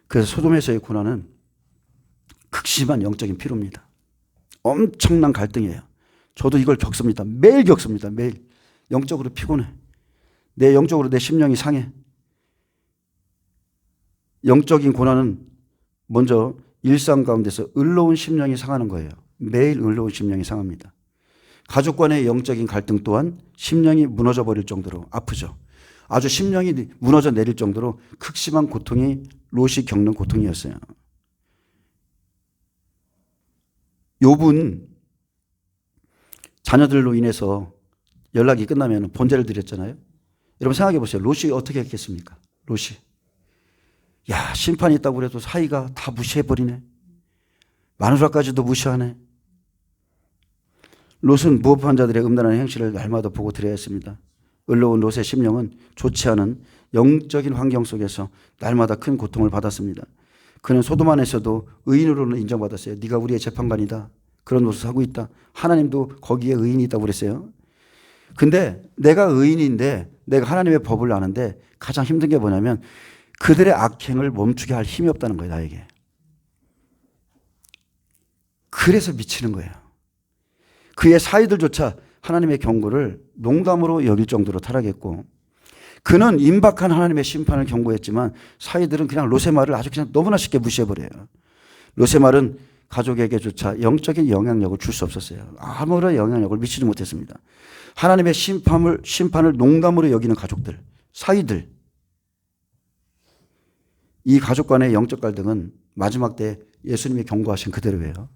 그래서 소돔에서의 고난은 극심한 영적인 피로입니다. 엄청난 갈등이에요. 저도 이걸 겪습니다. 매일 겪습니다. 매일. 영적으로 피곤해. 영적으로 내 심령이 상해. 영적인 고난은 먼저 일상 가운데서 의로운 심령이 상하는 거예요. 매일 의로운 심령이 상합니다. 가족 간의 영적인 갈등 또한 심령이 무너져 버릴 정도로 아프죠. 아주 심령이 무너져 내릴 정도로 극심한 고통이 롯이 겪는 고통이었어요. 욥은 자녀들로 인해서 연락이 끝나면 번제를 드렸잖아요. 여러분 생각해 보세요. 롯이 어떻게 했겠습니까? 롯이. 야, 심판이 있다고 그래도 사이가 다 무시해버리네. 마누라까지도 무시하네. 롯은 무업한 자들의 음란한 행실을 날마다 보고 들어야 했습니다. 의로운 롯의 심령은 좋지 않은 영적인 환경 속에서 날마다 큰 고통을 받았습니다. 그는 소돔 안에서도 의인으로는 인정받았어요. 네가 우리의 재판관이다. 그런 노릇을 하고 있다. 하나님도 거기에 의인이 있다고 그랬어요. 근데 내가 의인인데 내가 하나님의 법을 아는데 가장 힘든 게 뭐냐면 그들의 악행을 멈추게 할 힘이 없다는 거예요. 나에게. 그래서 미치는 거예요. 그의 사이들조차 하나님의 경고를 농담으로 여길 정도로 타락했고 그는 임박한 하나님의 심판을 경고했지만 사이들은 그냥 롯의 말을 아주 그냥 너무나 쉽게 무시해버려요. 롯의 말은 가족에게조차 영적인 영향력을 줄 수 없었어요. 아무런 영향력을 미치지 못했습니다. 하나님의 심판을 농담으로 여기는 가족들, 사이들. 이 가족 간의 영적 갈등은 마지막 때 예수님이 경고하신 그대로예요.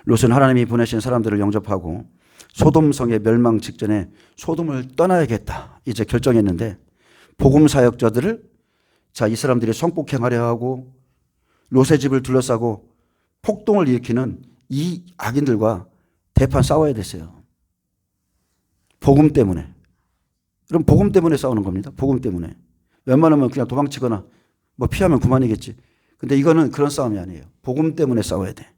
롯은 하나님이 보내신 사람들을 영접하고 소돔성의 멸망 직전에 소돔을 떠나야겠다 이제 결정했는데 복음 사역자들을 이 사람들이 성폭행하려 하고 롯의 집을 둘러싸고 폭동을 일으키는 이 악인들과 대판 싸워야 됐어요. 복음 때문에. 그럼 복음 때문에 싸우는 겁니다. 복음 때문에. 웬만하면 그냥 도망치거나 뭐 피하면 그만이겠지. 근데 이거는 그런 싸움이 아니에요. 복음 때문에 싸워야 돼.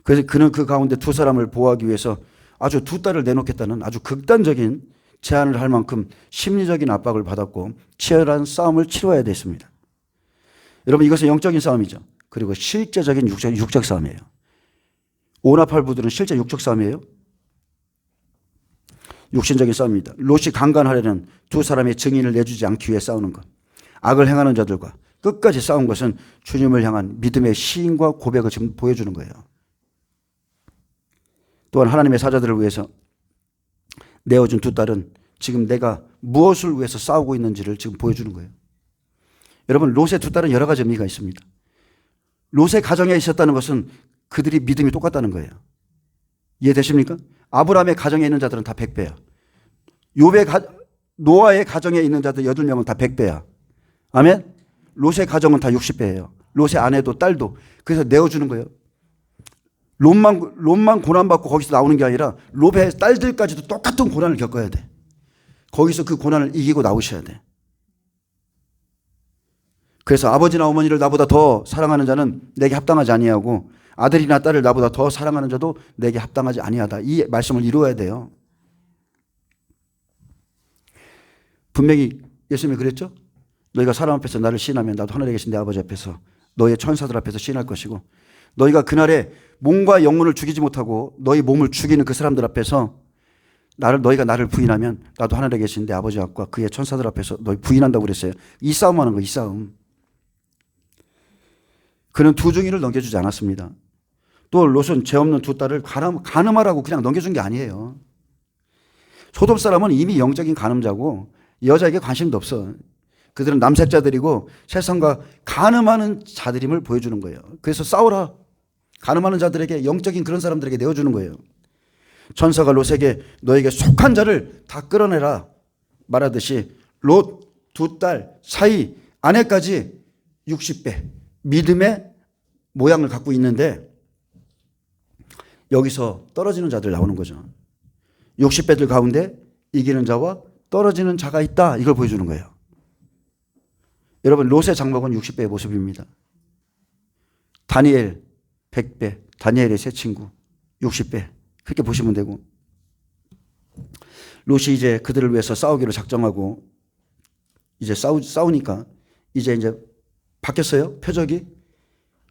그래서 그는 그 가운데 두 사람을 보호하기 위해서 아주 두 딸을 내놓겠다는 아주 극단적인 제안을 할 만큼 심리적인 압박을 받았고 치열한 싸움을 치러야 됐습니다. 여러분 이것은 영적인 싸움이죠. 그리고 실제적인 육적 싸움이에요. 오나팔부들은 실제 육적 싸움이에요. 육신적인 싸움입니다. 롯이 강간하려는 두 사람의 증인을 내주지 않기 위해 싸우는 것. 악을 행하는 자들과 끝까지 싸운 것은 주님을 향한 믿음의 시인과 고백을 지금 보여주는 거예요. 또한 하나님의 사자들을 위해서 내어준 두 딸은 지금 내가 무엇을 위해서 싸우고 있는지를 지금 보여주는 거예요. 여러분 롯의 두 딸은 여러 가지 의미가 있습니다. 롯의 가정에 있었다는 것은 그들이 믿음이 똑같다는 거예요. 이해되십니까? 아브라함의 가정에 있는 자들은 다 100배야. 노아의 가정에 있는 자들 8명은 다 100배야. 아멘? 롯의 가정은 다 60배예요. 롯의 아내도 딸도. 그래서 내어주는 거예요. 롯만 고난받고 거기서 나오는 게 아니라 롯의 딸들까지도 똑같은 고난을 겪어야 돼. 거기서 그 고난을 이기고 나오셔야 돼. 그래서 아버지나 어머니를 나보다 더 사랑하는 자는 내게 합당하지 아니하고 아들이나 딸을 나보다 더 사랑하는 자도 내게 합당하지 아니하다. 이 말씀을 이루어야 돼요. 분명히 예수님이 그랬죠? 너희가 사람 앞에서 나를 시인하면 나도 하늘에 계신 내 아버지 앞에서 너의 천사들 앞에서 시인할 것이고 너희가 그날에 몸과 영혼을 죽이지 못하고 너희 몸을 죽이는 그 사람들 앞에서 너희가 나를 부인하면 나도 하늘에 계신 내 아버지 앞과 그의 천사들 앞에서 너희 부인한다고 그랬어요. 이 싸움하는 거, 이 싸움. 그는 두 중이를 넘겨주지 않았습니다. 또 롯은 죄 없는 두 딸을 간음하라고 그냥 넘겨준 게 아니에요. 소돔 사람은 이미 영적인 간음자고 여자에게 관심도 없어. 그들은 남색자들이고 세상과 간음하는 자들임을 보여주는 거예요. 그래서 싸우라. 간음하는 자들에게, 영적인 그런 사람들에게 내어주는 거예요. 천사가 롯에게 너에게 속한 자를 다 끌어내라 말하듯이 롯 두 딸 사이 아내까지 60배 믿음의 모양을 갖고 있는데 여기서 떨어지는 자들 나오는 거죠. 60배들 가운데 이기는 자와 떨어지는 자가 있다, 이걸 보여주는 거예요. 여러분, 롯의 장막은 60배의 모습입니다. 다니엘 100배, 다니엘의 세 친구 60배, 그렇게 보시면 되고, 롯이 이제 그들을 위해서 싸우기로 작정하고 이제 싸우니까 이제 바뀌었어요, 표적이.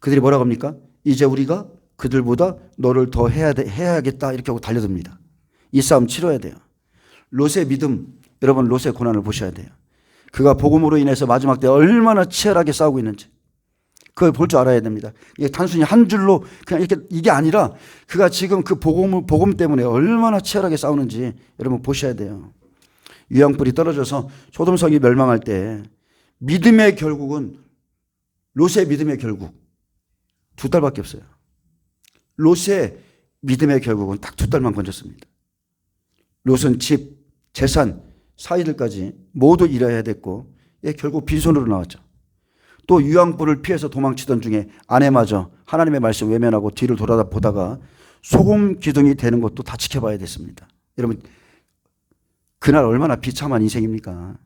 그들이 뭐라고 합니까? 이제 우리가 그들보다 너를 더 해야겠다, 이렇게 하고 달려듭니다. 이 싸움 치러야 돼요. 롯의 믿음, 여러분, 롯의 고난을 보셔야 돼요. 그가 복음으로 인해서 마지막 때 얼마나 치열하게 싸우고 있는지 그걸 볼 줄 알아야 됩니다. 이게 단순히 한 줄로 그냥 이게 아니라 그가 지금 그 복음 때문에 얼마나 치열하게 싸우는지 여러분 보셔야 돼요. 유황불이 떨어져서 소돔성이 멸망할 때 믿음의 결국은, 롯의 믿음의 결국 두 달밖에 없어요. 롯의 믿음의 결국은 딱 두 달만 건졌습니다. 롯은 집, 재산, 사이들까지 모두 잃어야 됐고 결국 빈손으로 나왔죠. 또 유황불을 피해서 도망치던 중에 아내마저 하나님의 말씀 외면하고 뒤를 돌아보다가 소금 기둥이 되는 것도 다 지켜봐야 됐습니다. 여러분, 그날 얼마나 비참한 인생입니까?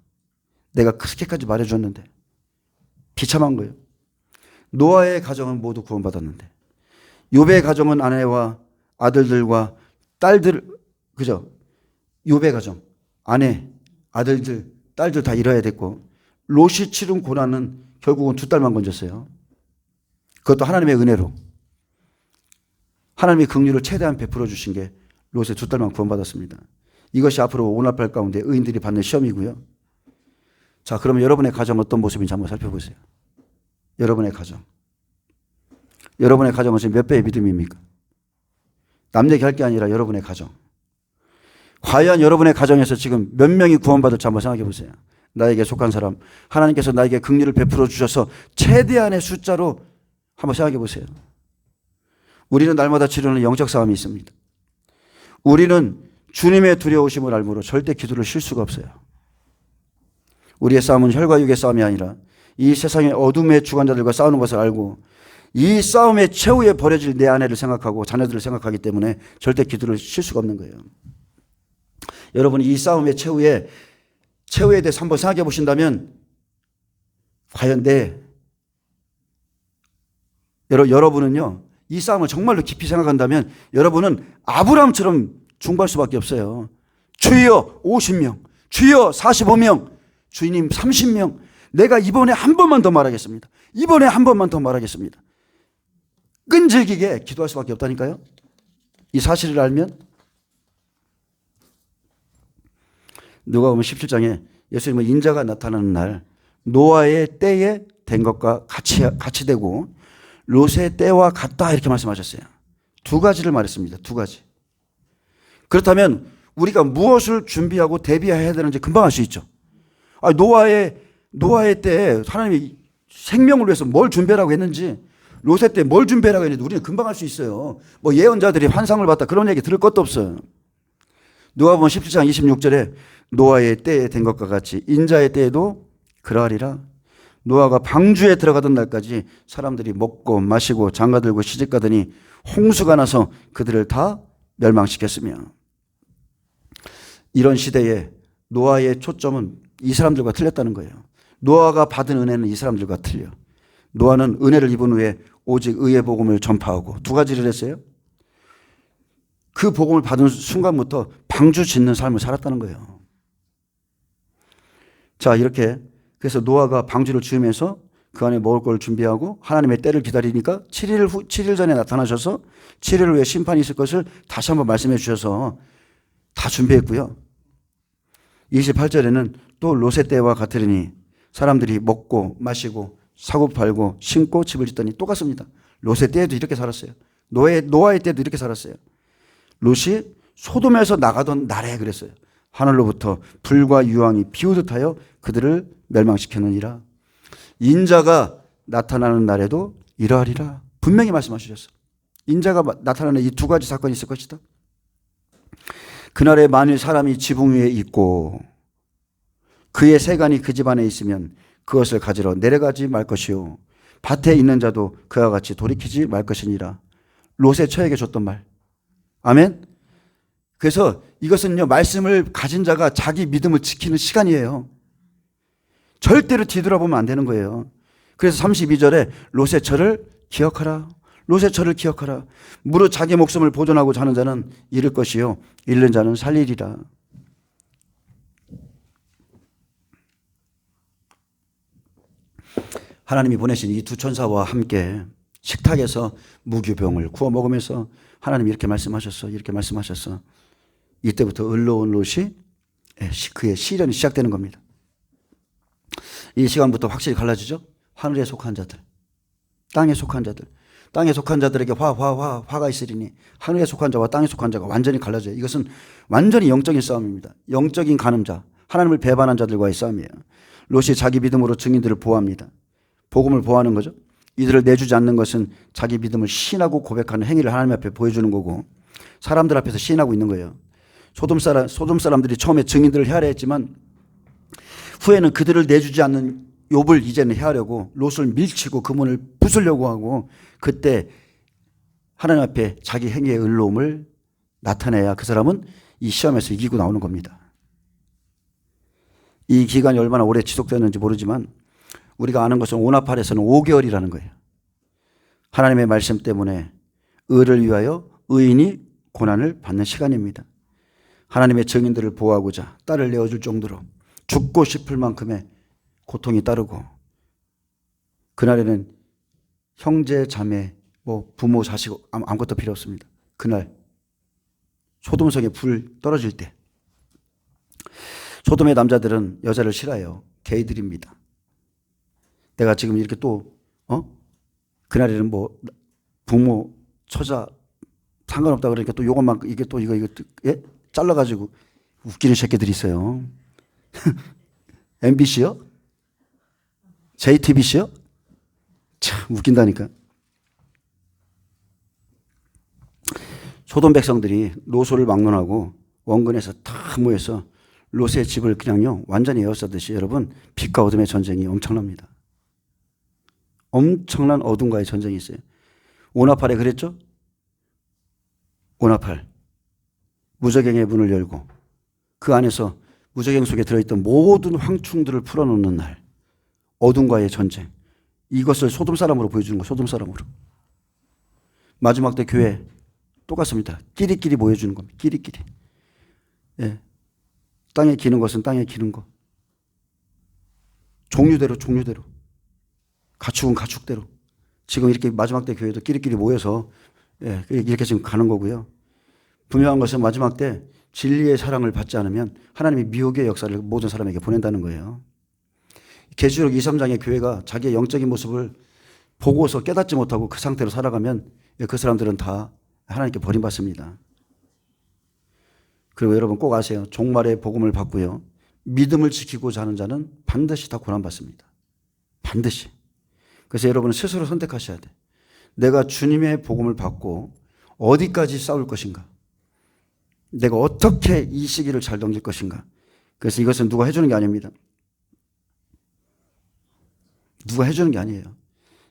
내가 그렇게까지 말해줬는데 비참한 거예요. 노아의 가정은 모두 구원받았는데 욥의 가정은 아내와 아들들과 딸들, 그죠? 욥의 가정, 아내, 아들들, 딸들 다 잃어야 됐고 롯이 치른 고난은 결국은 두 딸만 건졌어요. 그것도 하나님의 은혜로. 하나님의 긍휼을 최대한 베풀어 주신 게 롯의 두 딸만 구원받았습니다. 이것이 앞으로 오나팔 가운데 의인들이 받는 시험이고요. 자, 그러면 여러분의 가정 어떤 모습인지 한번 살펴보세요. 여러분의 가정. 여러분의 가정은 지금 몇 배의 믿음입니까? 남 얘기할 게 아니라 여러분의 가정. 과연 여러분의 가정에서 지금 몇 명이 구원받을지 한번 생각해 보세요. 나에게 속한 사람, 하나님께서 나에게 긍휼을 베풀어 주셔서 최대한의 숫자로 한번 생각해 보세요. 우리는 날마다 치르는 영적 싸움이 있습니다. 우리는 주님의 두려우심을 알므로 절대 기도를 쉴 수가 없어요. 우리의 싸움은 혈과 육의 싸움이 아니라 이 세상의 어둠의 주관자들과 싸우는 것을 알고 이 싸움의 최후에 버려질 내 아내를 생각하고 자녀들을 생각하기 때문에 절대 기도를 쉴 수가 없는 거예요. 여러분이 이 싸움의 최후에 대해서 한번 생각해 보신다면 과연 여러분은요, 이 싸움을 정말로 깊이 생각한다면 여러분은 아브라함처럼 중보할 수밖에 없어요. 주여 50명, 주여 45명, 주님 30명, 내가 이번에 한 번만 더 말하겠습니다. 이번에 한 번만 더 말하겠습니다. 끈질기게 기도할 수밖에 없다니까요. 이 사실을 알면. 누가복음 17장에 예수님은 인자가 나타나는 날 노아의 때에 된 것과 같이 되고 롯의 때와 같다, 이렇게 말씀하셨어요. 두 가지를 말했습니다. 두 가지. 그렇다면 우리가 무엇을 준비하고 대비해야 되는지 금방 알 수 있죠. 노아의 때에 하나님이 생명을 위해서 뭘 준비하라고 했는지, 롯의 때 뭘 준비하라고 했는지 우리는 금방 알 수 있어요. 뭐 예언자들이 환상을 봤다, 그런 얘기 들을 것도 없어요. 누가복음 17장 26절에 노아의 때에 된 것과 같이 인자의 때에도 그러하리라. 노아가 방주에 들어가던 날까지 사람들이 먹고 마시고 장가들고 시집가더니 홍수가 나서 그들을 다 멸망시켰으며, 이런 시대에 노아의 초점은 이 사람들과 틀렸다는 거예요. 노아가 받은 은혜는 이 사람들과 틀려. 노아는 은혜를 입은 후에 오직 의의 복음을 전파하고 두 가지를 했어요. 그 복음을 받은 순간부터 방주 짓는 삶을 살았다는 거예요. 자, 이렇게 그래서 노아가 방주를 지으면서 그 안에 먹을 걸 준비하고 하나님의 때를 기다리니까 7일 전에 나타나셔서 7일 후에 심판이 있을 것을 다시 한번 말씀해 주셔서 다 준비했고요. 28절에는 또 롯의 때와 같으리니 사람들이 먹고 마시고 사고 팔고 심고 집을 짓더니 똑같습니다. 롯의 때에도 이렇게 살았어요. 노아의 때도 이렇게 살았어요. 롯이 소돔에서 나가던 날에 그랬어요. 하늘로부터 불과 유황이 비오듯 하여 그들을 멸망시켰느니라. 인자가 나타나는 날에도 이러하리라. 분명히 말씀하셨어요. 인자가 나타나는 이 두 가지 사건이 있을 것이다. 그날에 만일 사람이 지붕 위에 있고 그의 세간이 그 집안에 있으면 그것을 가지러 내려가지 말 것이요 밭에 있는 자도 그와 같이 돌이키지 말 것이니라. 롯의 처에게 줬던 말. 아멘. 그래서 이것은요, 말씀을 가진 자가 자기 믿음을 지키는 시간이에요. 절대로 뒤돌아보면 안 되는 거예요. 그래서 32절에 롯의 처를 기억하라. 롯의 처를 기억하라. 무릇 자기 목숨을 보존하고 자는 자는 잃을 것이요 잃는 자는 살리리라. 하나님이 보내신 이 두 천사와 함께 식탁에서 무교병을 구워 먹으면서 하나님이 이렇게 말씀하셨어. 이렇게 말씀하셨어. 이때부터 을로온 롯이 그의 시련이 시작되는 겁니다. 이 시간부터 확실히 갈라지죠. 하늘에 속한 자들, 땅에 속한 자들. 땅에 속한 자들에게 화가 있으리니 하늘에 속한 자와 땅에 속한 자가 완전히 갈라져요. 이것은 완전히 영적인 싸움입니다. 영적인 간음자, 하나님을 배반한 자들과의 싸움이에요. 롯이 자기 믿음으로 증인들을 보호합니다. 복음을 보호하는 거죠. 이들을 내주지 않는 것은 자기 믿음을 시인하고 고백하는 행위를 하나님 앞에 보여주는 거고 사람들 앞에서 시인하고 있는 거예요. 소돔 사람들이 처음에 증인들을 헤아려 했지만 후에는 그들을 내주지 않는 욥을 이제는 헤아려고 롯을 밀치고 그 문을 부수려고 하고 그때 하나님 앞에 자기 행위의 의로움을 나타내야 그 사람은 이 시험에서 이기고 나오는 겁니다. 이 기간이 얼마나 오래 지속되는지 모르지만 우리가 아는 것은 오나팔에서는 5개월이라는 거예요. 하나님의 말씀 때문에 의를 위하여 의인이 고난을 받는 시간입니다. 하나님의 증인들을 보호하고자 딸을 내어줄 정도로 죽고 싶을 만큼의 고통이 따르고 그날에는 형제, 자매, 부모, 자식 아무것도 필요 없습니다. 그날 소돔성에 불 떨어질 때 소돔의 남자들은 여자를 싫어해요. 게이들입니다. 내가 지금 이렇게 또 그날에는 부모, 처자 상관없다 그러니까 또 요것만 이게 또 이거 예? 잘라가지고 웃기는 새끼들이 있어요. MBC요? JTBC요? 참 웃긴다니까. 소돔 백성들이 롯을 막론하고 원근에서 다 모여서 롯의 집을 그냥요 완전히 에워싸듯이 여러분 빛과 어둠의 전쟁이 엄청납니다. 엄청난 어둠과의 전쟁이 있어요. 오나팔에 그랬죠? 오나팔 무저갱의 문을 열고 그 안에서 무저갱 속에 들어있던 모든 황충들을 풀어놓는 날 어둠과의 전쟁. 이것을 소돔 사람으로 보여주는 거예요. 소돔 사람으로. 마지막 때 교회 똑같습니다. 끼리끼리 모여주는 겁니다. 끼리끼리. 예. 땅에 기는 것은 땅에 기는 거. 종류대로. 가축은 가축대로. 지금 이렇게 마지막 때 교회도 끼리끼리 모여서 예, 이렇게 지금 가는 거고요. 분명한 것은 마지막 때 진리의 사랑을 받지 않으면 하나님이 미혹의 역사를 모든 사람에게 보낸다는 거예요. 계시록 2, 3장의 교회가 자기의 영적인 모습을 보고서 깨닫지 못하고 그 상태로 살아가면 그 사람들은 다 하나님께 버림받습니다. 그리고 여러분 꼭 아세요. 종말의 복음을 받고요. 믿음을 지키고자 하는 자는 반드시 다 고난받습니다. 반드시. 그래서 여러분은 스스로 선택하셔야 돼. 내가 주님의 복음을 받고 어디까지 싸울 것인가? 내가 어떻게 이 시기를 잘 넘길 것인가? 그래서 이것은 누가 해주는 게 아닙니다. 누가 해주는 게 아니에요.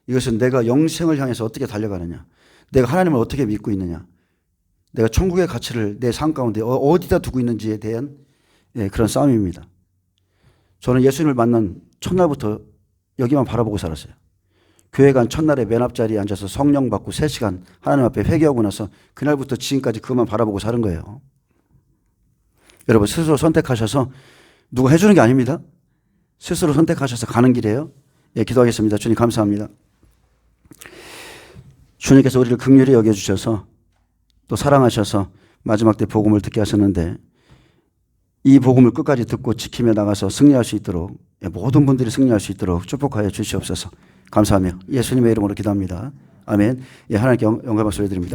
이것은 내가 영생을 향해서 어떻게 달려가느냐, 내가 하나님을 어떻게 믿고 있느냐, 내가 천국의 가치를 내 삶 가운데 어디다 두고 있는지에 대한 그런 싸움입니다. 저는 예수님을 만난 첫날부터 여기만 바라보고 살았어요. 교회 간 첫날에 맨 앞자리에 앉아서 성령 받고 3시간 하나님 앞에 회개하고 나서 그날부터 지금까지 그것만 바라보고 사는 거예요. 여러분 스스로 선택하셔서 누가 해주는 게 아닙니다. 스스로 선택하셔서 가는 길이에요. 예, 기도하겠습니다. 주님 감사합니다. 주님께서 우리를 긍휼히 여겨주셔서 또 사랑하셔서 마지막 때 복음을 듣게 하셨는데 이 복음을 끝까지 듣고 지키며 나가서 승리할 수 있도록 예, 모든 분들이 승리할 수 있도록 축복하여 주시옵소서. 감사하며 예수님의 이름으로 기도합니다. 아멘. 예, 하나님께 영광 박수 드립니다.